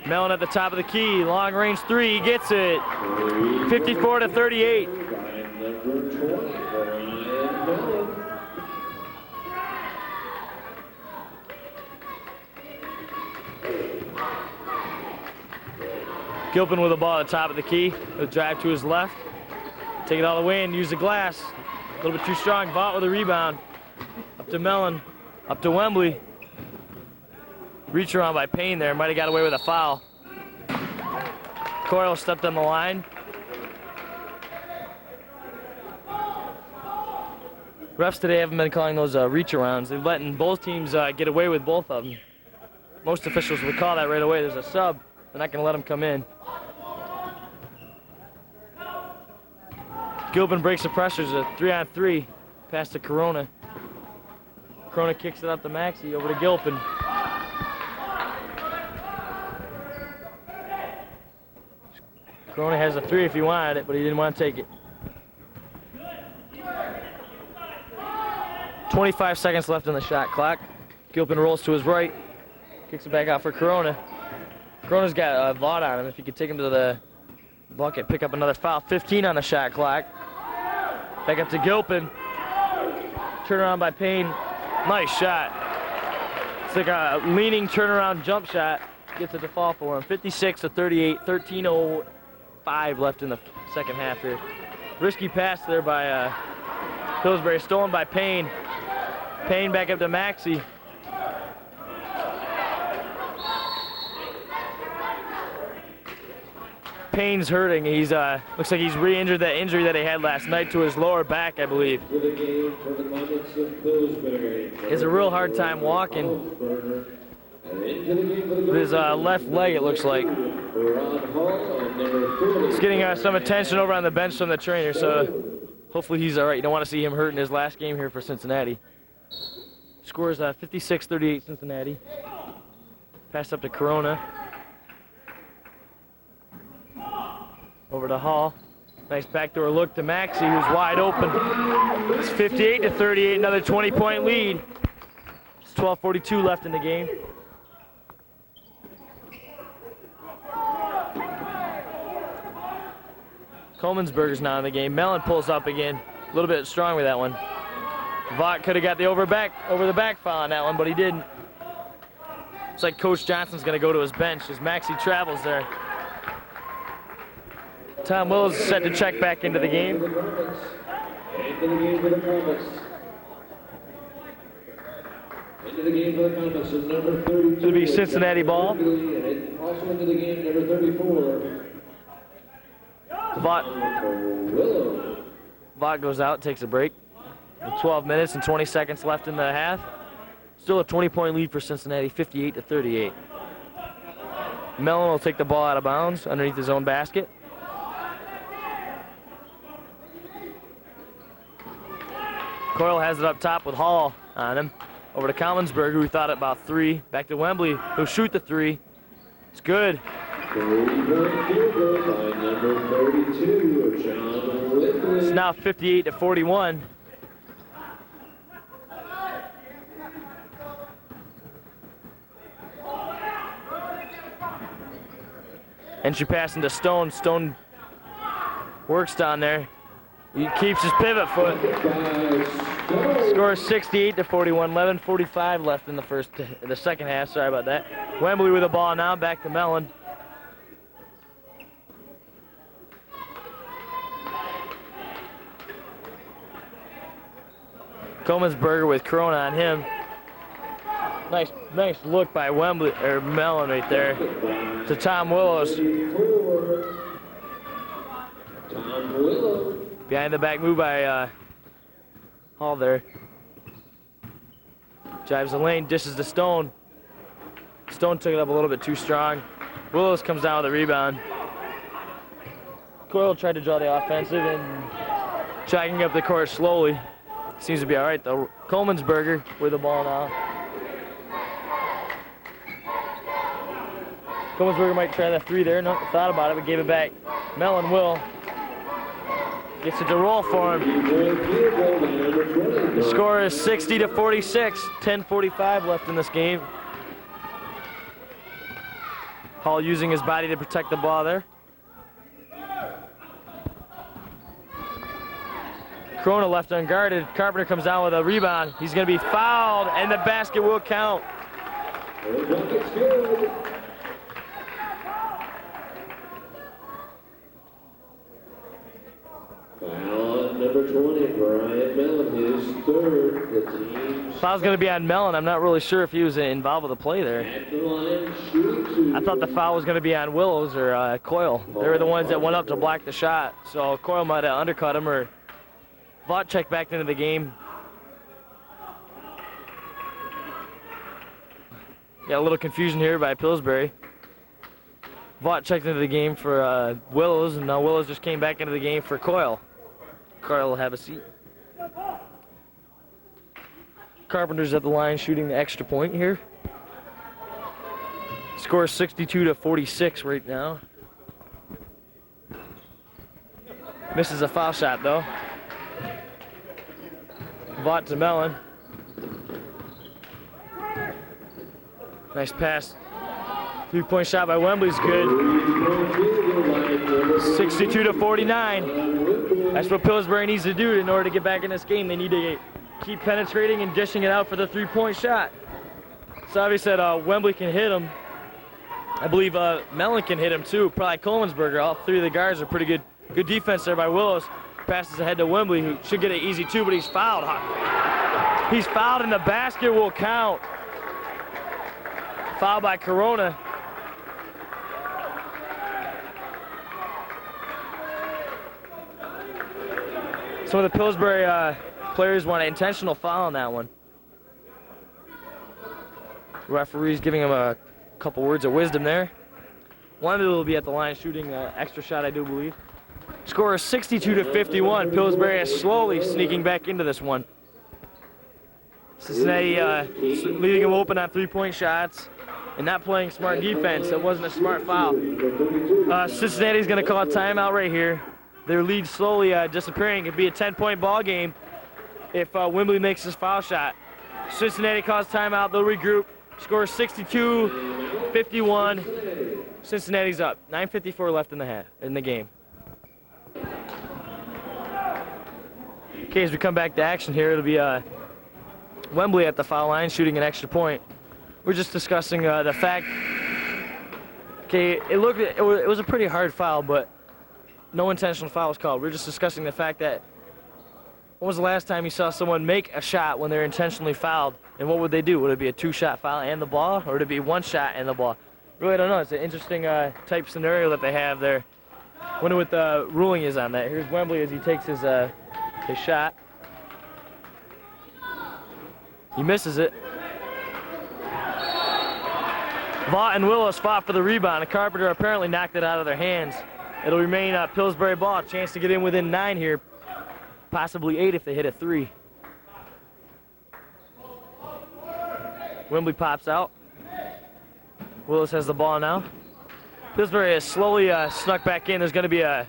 Mellon at the top of the key, long range three, he gets it. 54-38. Gilpin with the ball at the top of the key. He'll drive to his left. Take it all the way and use the glass. A little bit too strong. Vaught with a rebound. Up to Mellon. Up to Wembley. Reach around by Payne there. Might have got away with a foul. Coyle stepped on the line. Refs today haven't been calling those reach arounds. They're letting both teams get away with both of them. Most officials would call that right away. There's a sub. They're not going to let him come in. Gilpin breaks the pressure. It's a 3-on-3. Pass to Corona. Corona kicks it up to Maxey. Over to Gilpin. Corona has a three if he wanted it, but he didn't want to take it. 25 seconds left on the shot clock. Gilpin rolls to his right. Kicks it back out for Corona. Corona's got Vaught on him. If he could take him to the bucket, pick up another foul. 15 on the shot clock. Back up to Gilpin. Turnaround by Payne. Nice shot. It's like a leaning turnaround jump shot. Gets it to fall for him. 56-38, 13:05 left in the second half here. Risky pass there by Pillsbury, stolen by Payne. Payne back up to Maxey. Payne's hurting. He's looks like he's re-injured that injury that he had last night to his lower back, I believe. For the game for the Comets of Pillsbury. He has a real hard time walking. And into the game for the With his left leg, it looks like. Rod Hall and number 30. He's getting some attention over on the bench from the trainer, so hopefully he's all right. You don't want to see him hurt in his last game here for Cincinnati. Scores 56-38 Cincinnati. Pass up to Corona. Over to Hall. Nice backdoor look to Maxey, who's wide open. It's 58-38, another 20-point lead. It's 12:42 left in the game. Coleman'sberger's now in the game. Mellon pulls up again. A little bit strong with that one. Vaught could have got the over the back foul on that one, but he didn't. Looks like Coach Johnson's going to go to his bench as Maxey travels there. Tom Willis is set to check back into the game. Into the game for the Comets. Into the game for the Comets is number 32. It'll be Cincinnati ball. And also into the game, number 34. Vaught goes out, takes a break. 12 minutes and 20 seconds left in the half. Still a 20-point lead for Cincinnati, 58-38. Mellon will take the ball out of bounds underneath his own basket. Coyle has it up top with Hall on him. Over to Commonsberger, who thought about three. Back to Wembley, who'll shoot the three. It's good. Three-point field goal by number 32, John Whitley. It's now 58-41. Entry pass into Stone. Stone works down there. He keeps his pivot foot. Score 68-41. 11:45 left in the second half. Sorry about that. Wembley with the ball now. Back to Mellon. Coleman'sberger with Corona on him. Nice look by Mellon right there to Tom Willows. Tom Willows. Behind the back move by Hall there. Drives the lane, dishes to Stone. Stone took it up a little bit too strong. Willows comes down with a rebound. Coyle tried to draw the offensive and tracking up the court slowly. Seems to be all right though. Coleman'sberger with the ball now. Coleman'sberger might try that three there. No, thought about it, but gave it back. Mellon will. Gets it to roll for him. The score is 60-46. 10:45 left in this game. Hall using his body to protect the ball there. Corona left unguarded. Carpenter comes down with a rebound. He's going to be fouled, and the basket will count. Foul on number 20, Brian Mellon, his third. The team's Foul's going to be on Mellon. I'm not really sure if he was involved with the play there. at the line, shooting two. I thought the foul was going to be on Willows or Coyle. They were the ones that went up to block the shot, so Coyle might have undercut him or Vaught checked back into the game. Got a little confusion here by Pillsbury. Vaught checked into the game for Willows, and now Willows just came back into the game for Coyle. Coyle will have a seat. Carpenter's at the line shooting the extra point here. Score 62-46 right now. Misses a foul shot though. Vaught to Mellon. Nice pass. 3-point shot by Wembley's good. 62-49. That's what Pillsbury needs to do in order to get back in this game. They need to keep penetrating and dishing it out for the 3-point shot. It's obvious that Wembley can hit him. I believe Mellon can hit him too. Probably Colensberger. All three of the guards are pretty good. Good defense there by Willows. Passes ahead to Wembley, who should get it easy too, but he's fouled. He's fouled and the basket will count. Foul by Corona. Some of the Pillsbury players want an intentional foul on that one. The referee's giving him a couple words of wisdom there. One of them will be at the line shooting an extra shot, I do believe. Score is 62-51. Pillsbury is slowly sneaking back into this one. Cincinnati leaving him open on 3-point shots and not playing smart defense. That wasn't a smart foul. Cincinnati's going to call a timeout right here. Their lead slowly disappearing. It could be a 10-point ball game if Wembley makes his foul shot. Cincinnati calls timeout. They'll regroup. Score 62-51. Cincinnati's up. 9:54 left in the game. Okay, as we come back to action here, it'll be Wembley at the foul line shooting an extra point. We're just discussing the fact. Okay, it was a pretty hard foul, but no intentional foul was called. We're just discussing the fact that when was the last time you saw someone make a shot when they're intentionally fouled, and what would they do? Would it be a 2-shot foul and the ball, or would it be 1 shot and the ball? Really don't know. It's an interesting type scenario that they have there. Wonder what the ruling is on that. Here's Wembley as he takes his shot. He misses it. Vaught and Willis fought for the rebound, and Carpenter apparently knocked it out of their hands. It'll remain Pillsbury ball. Chance to get in within 9 here. Possibly 8 if they hit a 3. Wembley pops out. Willis has the ball now. Pillsbury has slowly snuck back in. There's going to be a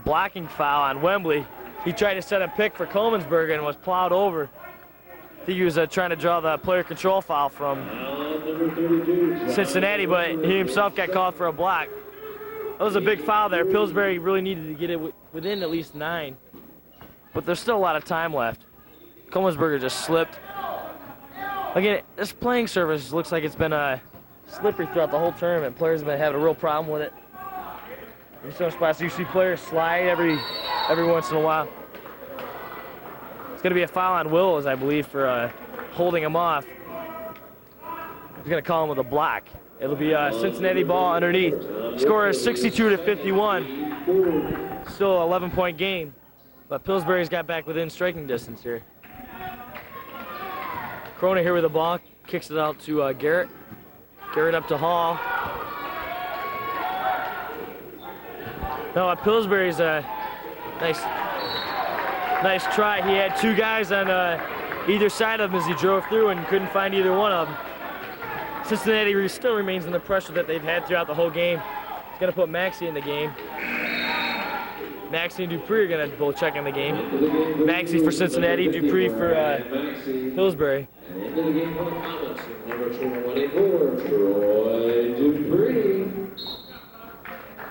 blocking foul on Wembley. He tried to set a pick for Colensberger and was plowed over. I think he was trying to draw the player control foul from Cincinnati, but he himself got called for a block. That was a big foul there. Pillsbury really needed to get it within at least 9. But there's still a lot of time left. Colensberger just slipped. Again, this playing surface looks like it's been slippery throughout the whole tournament. Players have been having a real problem with it. In some spots, you see players slide every once in a while. It's going to be a foul on Willows, I believe, for holding him off. He's going to call him with a block. It'll be Cincinnati ball underneath. Score is 62-51. Still an 11-point game, but Pillsbury's got back within striking distance here. Corona here with the ball, kicks it out to Garrett. Garrett up to Hall. No, Pillsbury's nice try. He had 2 guys on either side of him as he drove through and couldn't find either one of them. Cincinnati still remains under pressure that they've had throughout the whole game. He's going to put Maxey in the game. Maxey and Dupree are going to both check in the game. Maxey for Cincinnati, Dupree for Pillsbury. Into the game for the Comets, number 24, Troy Dupree.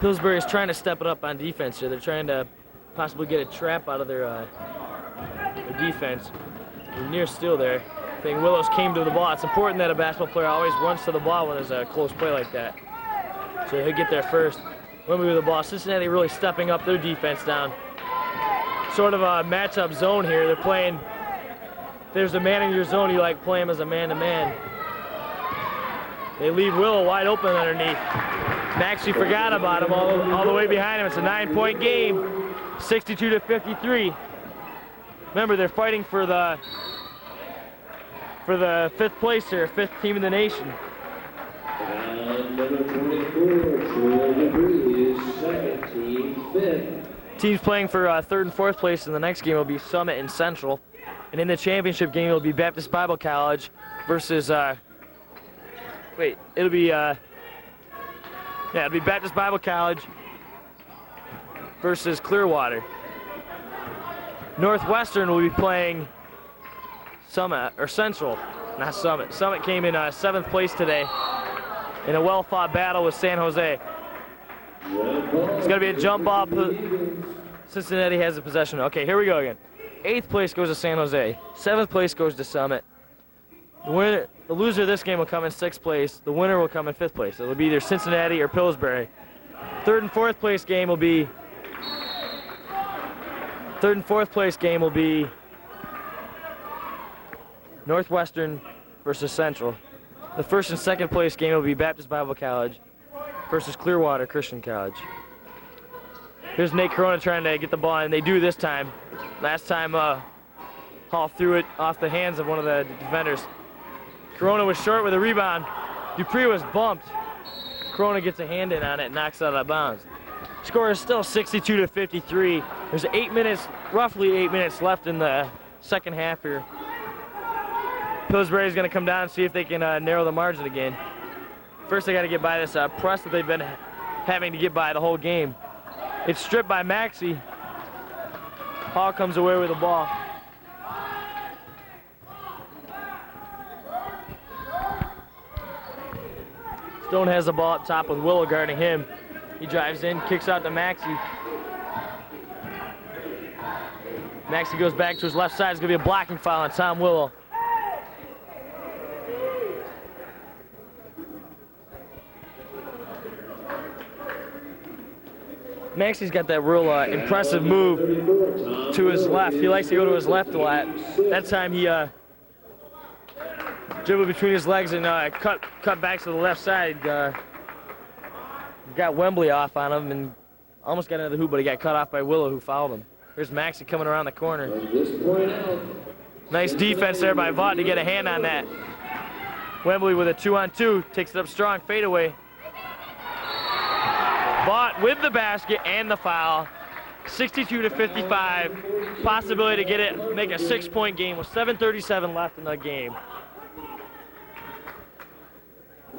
Pillsbury is trying to step it up on defense here. They're trying to possibly get a trap out of their defense. They're near still there. I think Willows came to the ball. It's important that a basketball player always runs to the ball when there's a close play like that. So he'll get there first. Wembley with the ball. Cincinnati really stepping up their defense down. Sort of a matchup zone here. They're playing, if there's a man in your zone, you like play him as a man-to-man. They leave Willow wide open underneath. Maxey forgot about him all the way behind him. It's a 9-point game, 62-53. Remember, they're fighting for the 5th place here, 5th team in the nation. And number 24, Troy Dupree is second, team 5th. Teams playing for 3rd and 4th place in the next game will be Summit and Central. And in the championship game, it'll be Baptist Bible College versus, it'll be Baptist Bible College versus Clearwater. Northwestern will be playing Summit or Central. not Summit. Summit came in 7th place today in a well-fought battle with San Jose. It's going to be a jump ball. Cincinnati has the possession. Okay, here we go again. 8th place goes to San Jose. 7th place goes to Summit. The loser of this game will come in 6th place. The winner will come in 5th place. It'll be either Cincinnati or Pillsbury. 3rd and 4th place game will be Northwestern versus Central. The 1st and 2nd place game will be Baptist Bible College versus Clearwater Christian College. Here's Nate Corona trying to get the ball, and they do this time. Last time, Hall threw it off the hands of one of the defenders. Corona was short with a rebound. Dupree was bumped. Corona gets a hand in on it and knocks it out of bounds. Score is still 62-53. There's roughly 8 minutes left in the second half here. Pillsbury's going to come down and see if they can narrow the margin again. First, they got to get by this press that they've been having to get by the whole game. It's stripped by Maxey. Hall comes away with the ball. Stone has the ball up top with Willow guarding him. He drives in, kicks out to Maxey. Maxey goes back to his left side. It's going to be a blocking foul on Tom Willow. Maxey's got that real impressive move to his left. He likes to go to his left a lot. That time he dribbled between his legs and cut back to the left side. Got Wembley off on him and almost got into the hoop, but he got cut off by Willow, who fouled him. Here's Maxey coming around the corner. Nice defense there by Vaught to get a hand on that. Wembley with a 2-on-2, takes it up strong, fadeaway. Vaught with the basket and the foul. 62-55. Possibility to get it, make a 6-point game with 7:37 left in the game.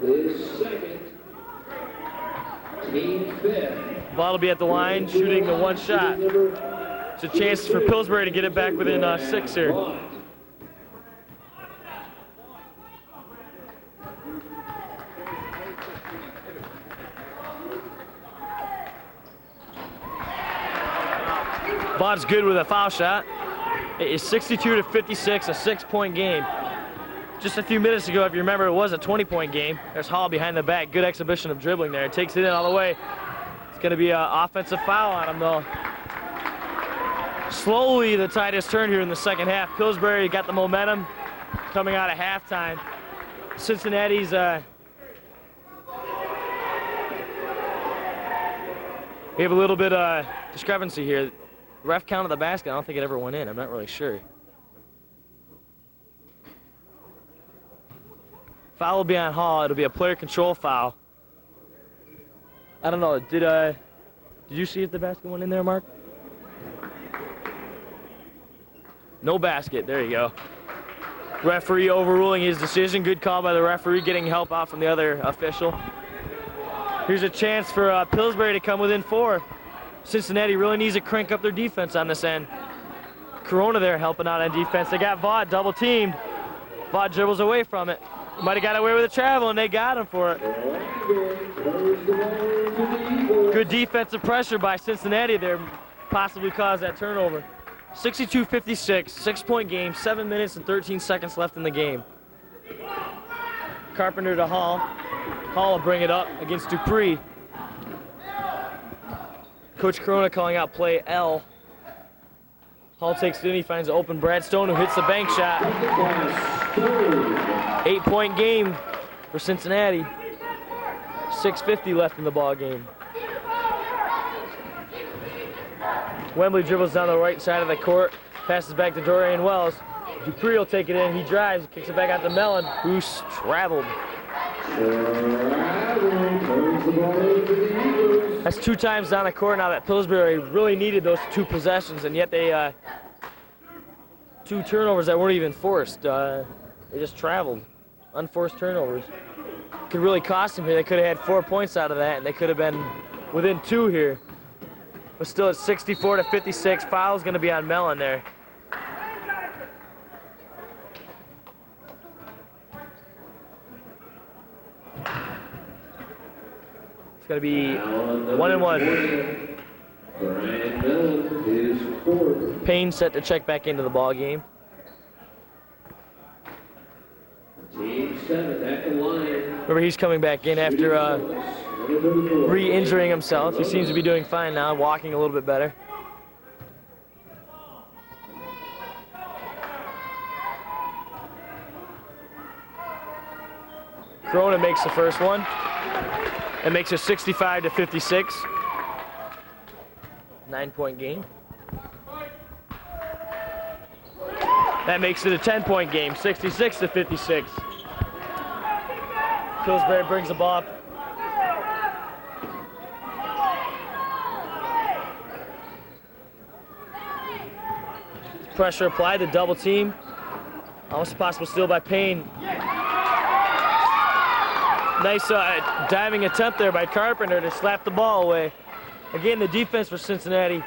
His second, team fifth. Vaught will be at the line, shooting the one shot. It's a chance for Pillsbury to get it back within 6 here. Vaught's good with a foul shot. It is 62-56, a 6-point game. Just a few minutes ago, if you remember, it was a 20-point game. There's Hall behind the back. Good exhibition of dribbling there. Takes it in all the way. It's going to be an offensive foul on him, though. Slowly, the tide has turned here in the second half. Pillsbury got the momentum coming out of halftime. Cincinnati's we have a little bit of discrepancy here. The ref counted the basket. I don't think it ever went in. I'm not really sure. Foul will be on Hall. It'll be a player control foul. I don't know. Did you see if the basket went in there, Mark? No basket. There you go. Referee overruling his decision. Good call by the referee, getting help out from the other official. Here's a chance for Pillsbury to come within 4. Cincinnati really needs to crank up their defense on this end. Corona there helping out on defense. They got Vaught double teamed. Vaught dribbles away from it. Might have got away with a travel, and they got him for it. Good defensive pressure by Cincinnati there, possibly caused that turnover. 62-56, 6-point game, 7 minutes and 13 seconds left in the game. Carpenter to Hall. Hall will bring it up against Dupree. Coach Corona calling out play L. Hall takes it in, he finds an open Brad Stone, who hits the bank shot. 8-point game for Cincinnati. 6:50 left in the ball game. Wembley dribbles down the right side of the court, passes back to Dorian Wells. Dupree will take it in, he drives, kicks it back out to Mellon, who's traveled. That's 2 times down the court now that Pillsbury really needed those 2 possessions, and yet they 2 turnovers that weren't even forced. They just traveled. Unforced turnovers. Could really cost them here. They could have had 4 points out of that, and they could have been within 2 here. But still at 64-56. Foul's going to be on Mellon there. going to be Now, 1-1. Brian Mellon is fourth. Payne set to check back into the ball game. Team 7 at the line. Remember, he's coming back in after re-injuring himself. He seems to be doing fine now, walking a little bit better. Corona makes the first one. It makes it 65-56. 9-point game. That makes it a 10-point game, 66-56. Pillsbury brings the ball up. Pressure applied, the double team. Almost a possible steal by Payne. Nice diving attempt there by Carpenter to slap the ball away. Again, the defense for Cincinnati,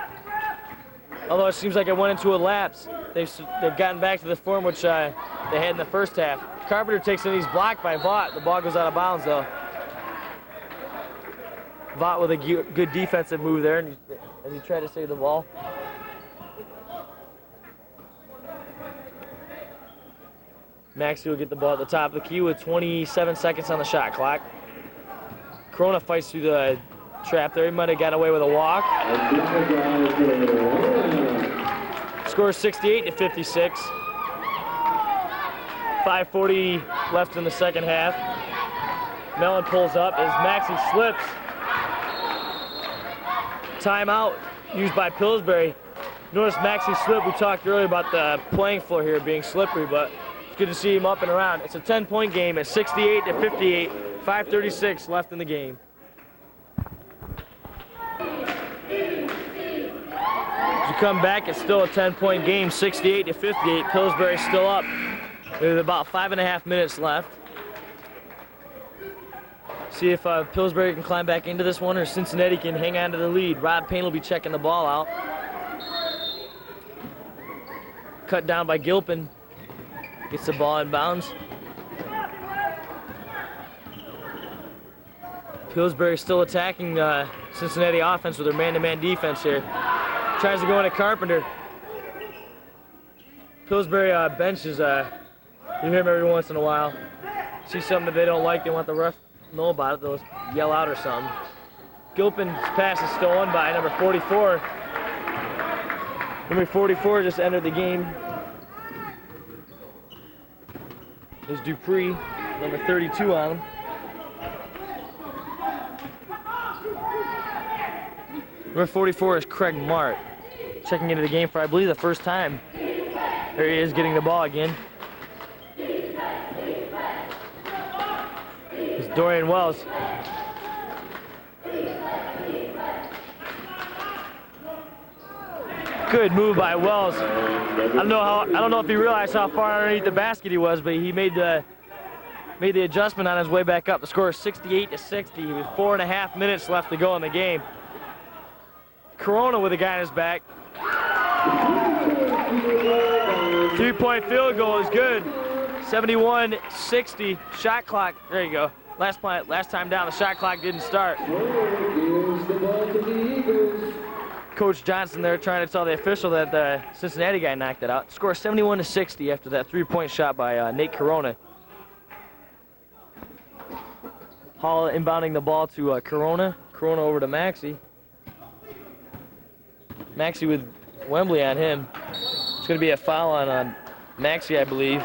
although it seems like it went into a lapse, they've gotten back to the form which they had in the first half. Carpenter takes it, he's blocked by Vaught. The ball goes out of bounds though. Vaught with a good defensive move there as he tried to save the ball. Maxey will get the ball at the top of the key with 27 seconds on the shot clock. Corona fights through the trap there. He might have got away with a walk. Score 68-56. 5:40 left in the second half. Mellon pulls up as Maxey slips. Timeout used by Pillsbury. Notice Maxey slip. We talked earlier about the playing floor here being slippery, but it's good to see him up and around. It's a 10-point game at 68-58. 5:36 left in the game. As you come back, it's still a 10-point game, 68-58. Pillsbury's still up. There's about 5.5 minutes left. See if Pillsbury can climb back into this one or Cincinnati can hang on to the lead. Rob Payne will be checking the ball out. Cut down by Gilpin. Gets the ball in bounds. Pillsbury still attacking Cincinnati offense with their man-to-man defense here. Tries to go into Carpenter. Pillsbury benches, you hear them every once in a while. See something that they don't like, they want the ref to know about it, they'll yell out or something. Gilpin's pass is stolen by number 44. Number 44 just entered the game. There's Dupree, number 32 on him. Number 44 is Craig Mart, checking into the game for, I believe, the first time. There he is getting the ball again. It's Dorian Wells. Good move by Wells. I don't know if he realized how far underneath the basket he was, but he made the adjustment on his way back up. The score is 68-60 with 4.5 minutes left to go in the game. Corona with a guy on his back. 3-point field goal is good. 71-60 shot clock. There you go. Last time down, the shot clock didn't start. Coach Johnson there trying to tell the official that the Cincinnati guy knocked it out. Score 71-60 after that 3-point shot by Nate Corona. Hall inbounding the ball to Corona. Corona over to Maxey. Maxey with Wembley on him. It's going to be a foul on Maxey, I believe.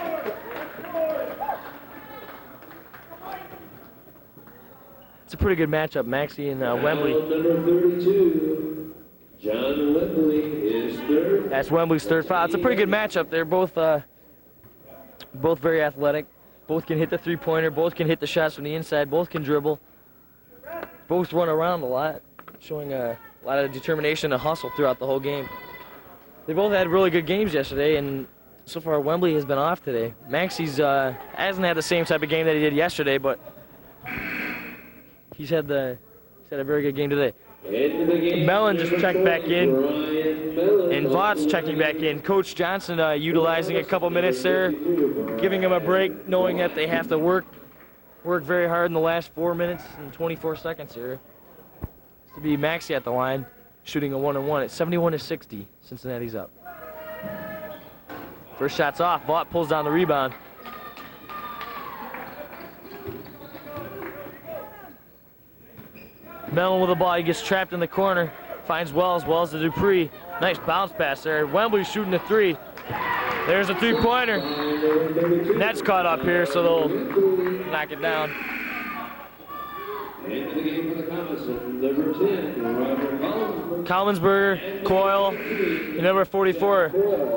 It's a pretty good matchup, Maxey and Wembley. Number 32, John Wembley is third. That's Wembley's third foul. It's a pretty good matchup. They're both very athletic. Both can hit the three-pointer. Both can hit the shots from the inside. Both can dribble. Both run around a lot, showing a lot of determination and hustle throughout the whole game. They both had really good games yesterday, and so far Wembley has been off today. Maxey's hasn't had the same type of game that he did yesterday, but he's had a very good game today. Mellon just checked back in, and Vaught's checking back in. Coach Johnson utilizing a couple minutes there, giving him a break, knowing that they have to work very hard in the last 4 minutes and 24 seconds here. to be Maxey at the line, shooting a 1-on-1 at 71-60. Cincinnati's up. First shot's off. Vaught pulls down the rebound. Mellon with the ball. He gets trapped in the corner. Finds Wells. Wells to Dupree. Nice bounce pass there. Wembley shooting a three. There's a three-pointer. Net's caught up here, so they'll knock it down. Into the game for the Comets, number 10, Roger Collinsberger, Coyle, and number 44,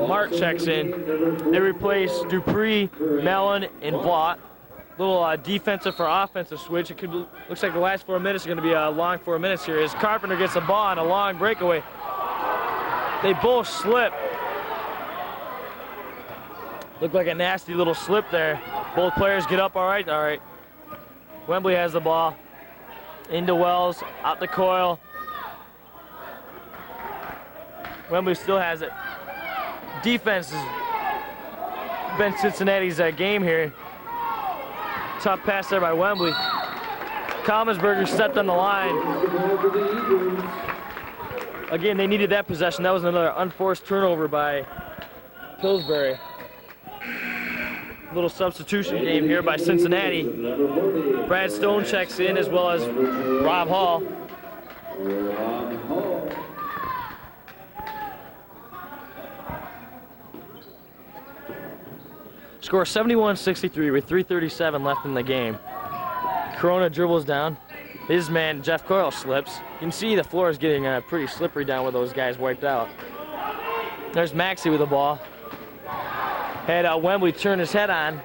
Mark checks in. They replace Dupree, Mellon, and Vaught. Little defensive for offensive switch. It could be, looks like the last 4 minutes are going to be a long 4 minutes here as Carpenter gets the ball on a long breakaway. They both slip. Looked like a nasty little slip there. Both players get up all right. All right. Wembley has the ball. Into Wells, out to Coyle. Wembley still has it. Defense has been Cincinnati's game here. Tough pass there by Wembley. Collinsberger stepped on the line. Again, they needed that possession. That was another unforced turnover by Pillsbury. Little substitution game here by Cincinnati. Brad Stone checks in as well as Rob Hall. Score 71-63 with 3:37 left in the game. Corona dribbles down. His man, Jeff Coyle, slips. You can see the floor is getting pretty slippery down with those guys wiped out. There's Maxey with the ball. Had Wembley turn his head on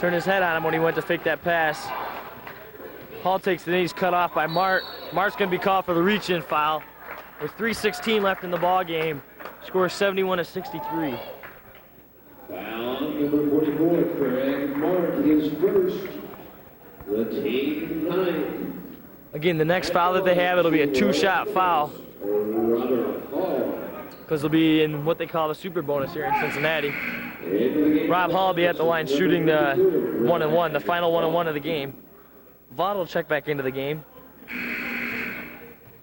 him when he went to fake that pass. Hall takes it in. He's cut off by Mart. Mart's going to be called for the reach-in foul. With 3:16 left in the ball game. Score 71-63. Foul number 44, Craig Mart, his first. The team ninth. Again, the next foul that they have, it'll be a two-shot foul. Robert Hall. Because they'll be in what they call the super bonus here in Cincinnati. Rob Hall will be at the line shooting the 1-on-1, the final 1-on-1 of the game. Vaught will check back into the game.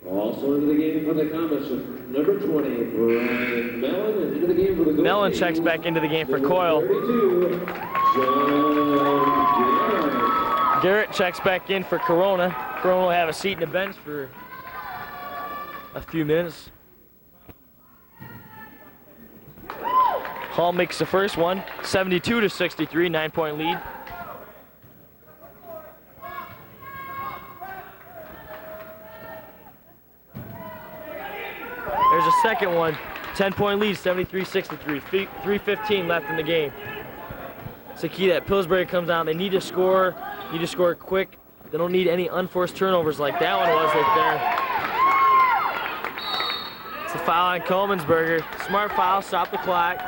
Also into the game for the Comets, number 20, Brian Mellon, and into the game for the Mellon checks back into the game for Coyle. 32, John Garrett checks back in for Corona. Corona will have a seat in the bench for a few minutes. Hall makes the first one, 72-63, 9-point lead. There's a second one, 10-point lead, 73-63, 3:15 left in the game. It's the key that Pillsbury comes down. They need to score quick. They don't need any unforced turnovers like that one was right there. It's a foul on Collinsberger. Smart foul, stop the clock.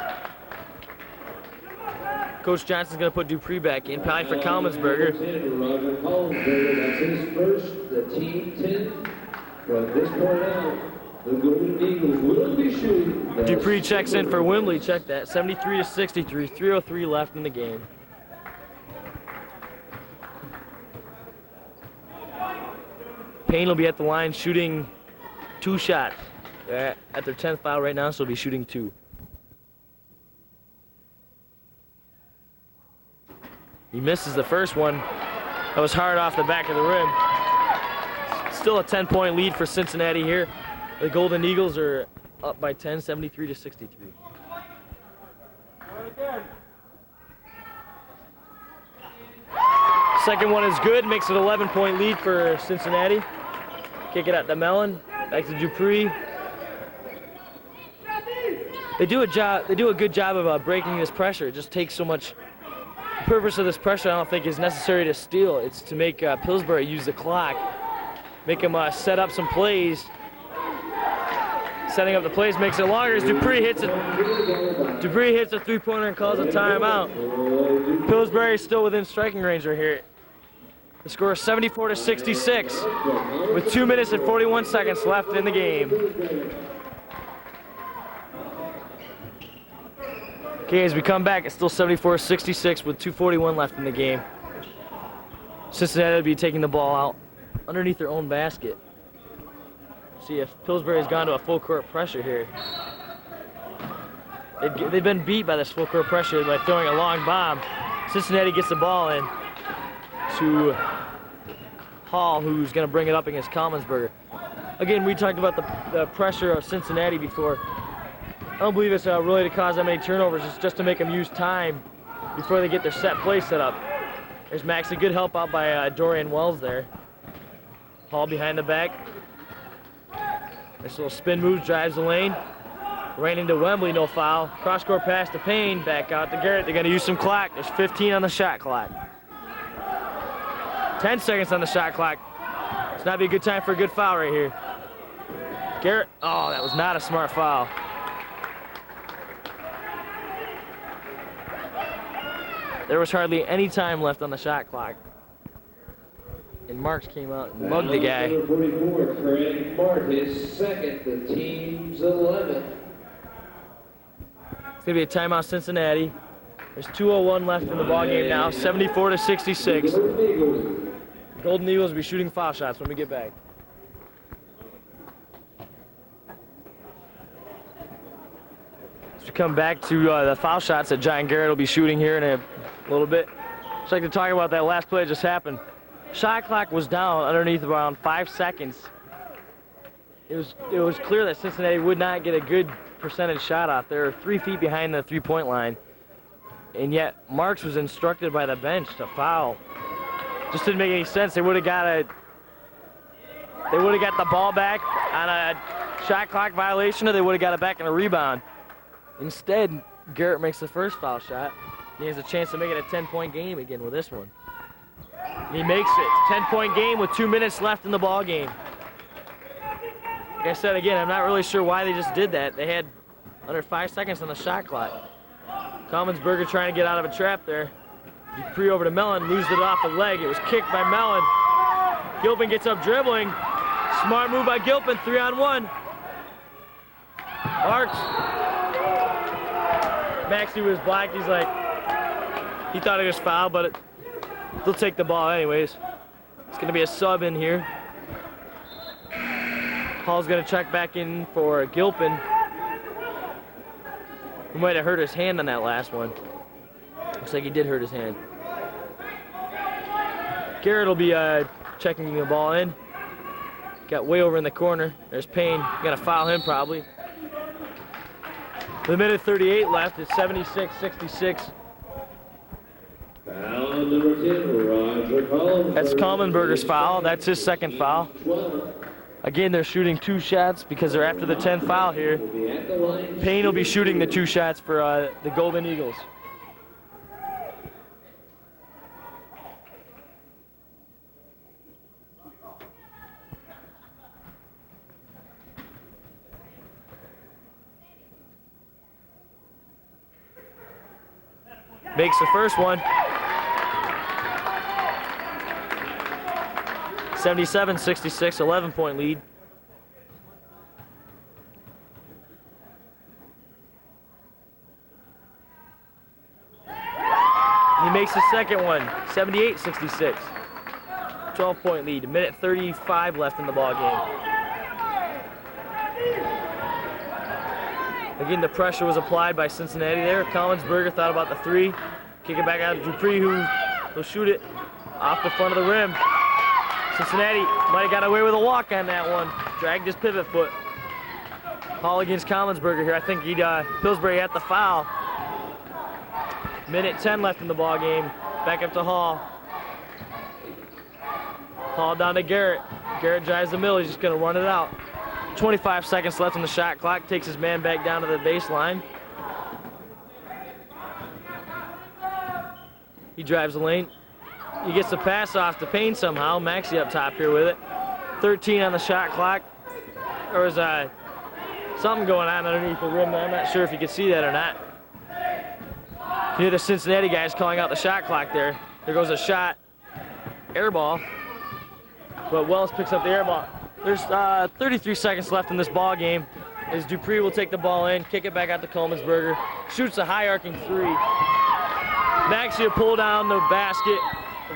Coach Johnson's going to put Dupree back in, probably for Collinsberger. Roger Collinsberger, that's his first, the team 10. From this point out, the Golden Eagles will be shooting. Dupree checks in for Wembley. Check that. 73-63. 3:03 left in the game. Payne will be at the line shooting 2 shots. They're at their 10th foul right now, so they'll be shooting 2. He misses the first one. That was hard off the back of the rim. Still a 10-point lead for Cincinnati here. The Golden Eagles are up by 10, 73-63. Second one is good, makes it 11-point lead for Cincinnati. Kick it out to Mellon, back to Dupree. They do a good job of breaking this pressure. It just takes so much. The purpose of this pressure, I don't think, is necessary to steal. It's to make Pillsbury use the clock, make them set up some plays. Setting up the plays makes it longer as Dupree hits it. Dupree hits a three-pointer and calls a timeout. Pillsbury is still within striking range right here. The score is 74-66 with 2 minutes and 41 seconds left in the game. Okay, as we come back, it's still 74-66 with 2:41 left in the game. Cincinnati will be taking the ball out underneath their own basket. See if Pillsbury has gone to a full court pressure here. They've been beat by this full court pressure by throwing a long bomb. Cincinnati gets the ball in to Hall, who's going to bring it up against Commonsburger. Again, we talked about the pressure of Cincinnati before. I don't believe it's really to cause that many turnovers. It's just to make them use time before they get their set play set up. There's Max, a good help out by Dorian Wells there. Hall behind the back. This little spin move, drives the lane. Ran into Wembley, no foul. Cross-court pass to Payne, back out to Garrett. They're going to use some clock. There's 15 on the shot clock. 10 seconds on the shot clock. It's not be a good time for a good foul right here. Garrett, oh, that was not a smart foul. There was hardly any time left on the shot clock. And Marks came out and mugged the guy. Number 44, Craig Mark, his second, the team's 11th. It's going to be a timeout, Cincinnati. There's 2:01 left in the ball game now, 74-66. Golden Eagles will be shooting foul shots when we get back. As we come back to the foul shots that John Garrett will be shooting here in a little bit. I'd like to talk about that last play that just happened. Shot clock was down underneath around 5 seconds. It was clear that Cincinnati would not get a good percentage shot off. They're 3 feet behind the three-point line. And yet Marks was instructed by the bench to foul. Just didn't make any sense. They would have got the ball back on a shot clock violation, or they would have got it back in a rebound. Instead, Garrett makes the first foul shot. He has a chance to make it a 10-point game again with this one. And he makes it. 10-point game with 2 minutes left in the ball game. Like I said again, I'm not really sure why they just did that. They had under 5 seconds on the shot clock. Commonsburger trying to get out of a trap there. Dupree over to Mellon, loses it off the leg. It was kicked by Mellon. Gilpin gets up dribbling. Smart move by Gilpin, 3-on-1. Marks. Maxey was black. He's like, he thought it was foul, but they'll take the ball anyways. It's going to be a sub in here. Hall's going to check back in for Gilpin, who might have hurt his hand on that last one. Looks like he did hurt his hand. Garrett will be checking the ball in. Got way over in the corner. There's Payne. Got to foul him probably. With a minute 38 left. It's 76-66. Foul number 10, Roger Collins. That's Commonsburger's foul. That's his second foul. 12. Again, they're shooting 2 shots because they're after the 10th foul here. Will be at the line. Payne will be shooting the 2 shots for the Golden Eagles. Makes the first one. 77-66, 11-point lead. He makes the second one, 78-66. 12-point lead, a minute 35 left in the ball game. Again, the pressure was applied by Cincinnati there. Commonsburger thought about the 3. Kick it back out to Dupree, who will shoot it off the front of the rim. Cincinnati might have got away with a walk on that one. Dragged his pivot foot. Hall against Commonsburger here. I think Pillsbury had the foul. Minute 10 left in the ball game. Back up to Hall. Hall down to Garrett. Garrett drives the middle. He's just going to run it out. 25 seconds left on the shot clock. Takes his man back down to the baseline. He drives the lane. He gets the pass off to Payne somehow. Maxey up top here with it. 13 on the shot clock. There was something going on underneath the rim. I'm not sure if you can see that or not. You hear the Cincinnati guys calling out the shot clock there. There goes a shot. Air ball. But Wells picks up the air ball. There's 33 seconds left in this ball game as Dupree will take the ball in, kick it back out to Commonsburger, shoots a high arcing 3. Maxey will pull down the basket.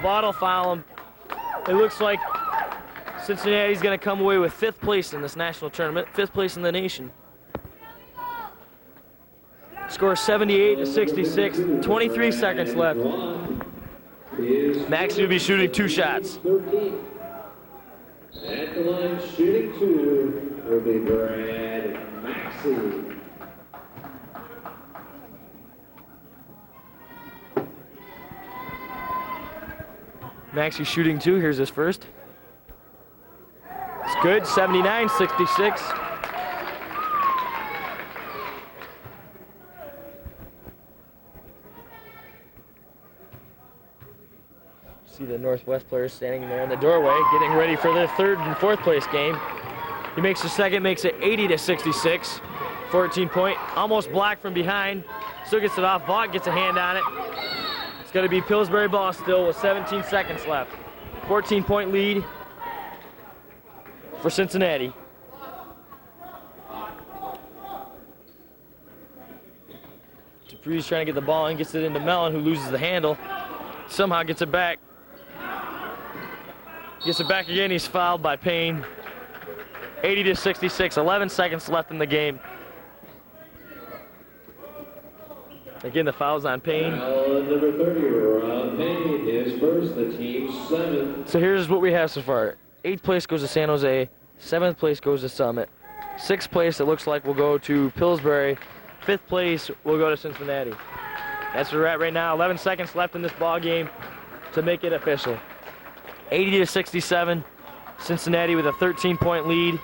Vaught will foul him. It looks like Cincinnati's going to come away with 5th place in this national tournament, 5th place in the nation. Score 78-66, 23 seconds left. Maxie will be shooting 2 shots. 13. At the line, shooting 2 will be Brad Maxey. Maxie shooting 2. Here's his first. It's good, 79-66. See the Northwest players standing there in the doorway, getting ready for their 3rd and 4th place game. He makes the second, makes it 80-66. 14-point, almost blocked from behind. Still gets it off. Vaught gets a hand on it. It's going to be Pillsbury ball still with 17 seconds left. 14-point lead for Cincinnati. Dupree's trying to get the ball and gets it into Mellon, who loses the handle. Somehow gets it back. Gets it back again. He's fouled by Payne. 80-66. 11 seconds left in the game. Again, the foul's on Payne. Foul number 30, Ron Payne, his first, the team's 7th. So here's what we have so far. 8th place goes to San Jose. 7th place goes to Summit. 6th place, it looks like, will go to Pillsbury. 5th place will go to Cincinnati. That's where we're at right now. 11 seconds left in this ball game to make it official. 80-67. Cincinnati with a 13-point lead.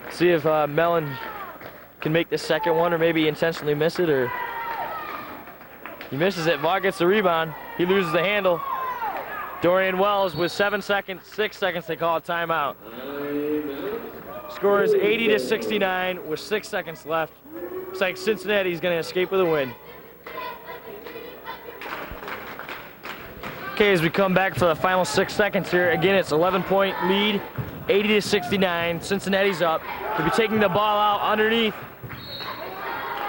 See if Mellon can make the second one, or maybe intentionally miss it, or he misses it. Vaught gets the rebound. He loses the handle. Dorian Wells with 6 seconds, they call a timeout. Score is 80-69 with 6 seconds left. Looks like Cincinnati's going to escape with a win. Okay, as we come back for the final 6 seconds here, again, it's 11-point lead, 80-69. Cincinnati's up. They'll be taking the ball out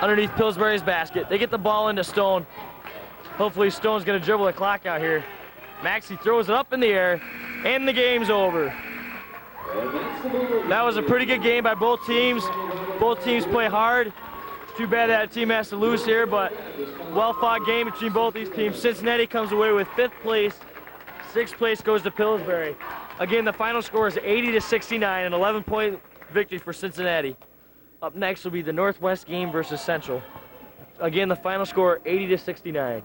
underneath Pillsbury's basket. They get the ball into Stone. Hopefully Stone's going to dribble the clock out here. Maxey throws it up in the air, and the game's over. That was a pretty good game by both teams. Both teams play hard. It's too bad that team has to lose here, but well-fought game between both these teams. Cincinnati comes away with 5th place. 6th place goes to Pillsbury. Again, the final score is 80-69, an 11-point victory for Cincinnati. Up next will be the Northwest game versus Central. Again, the final score 80-69.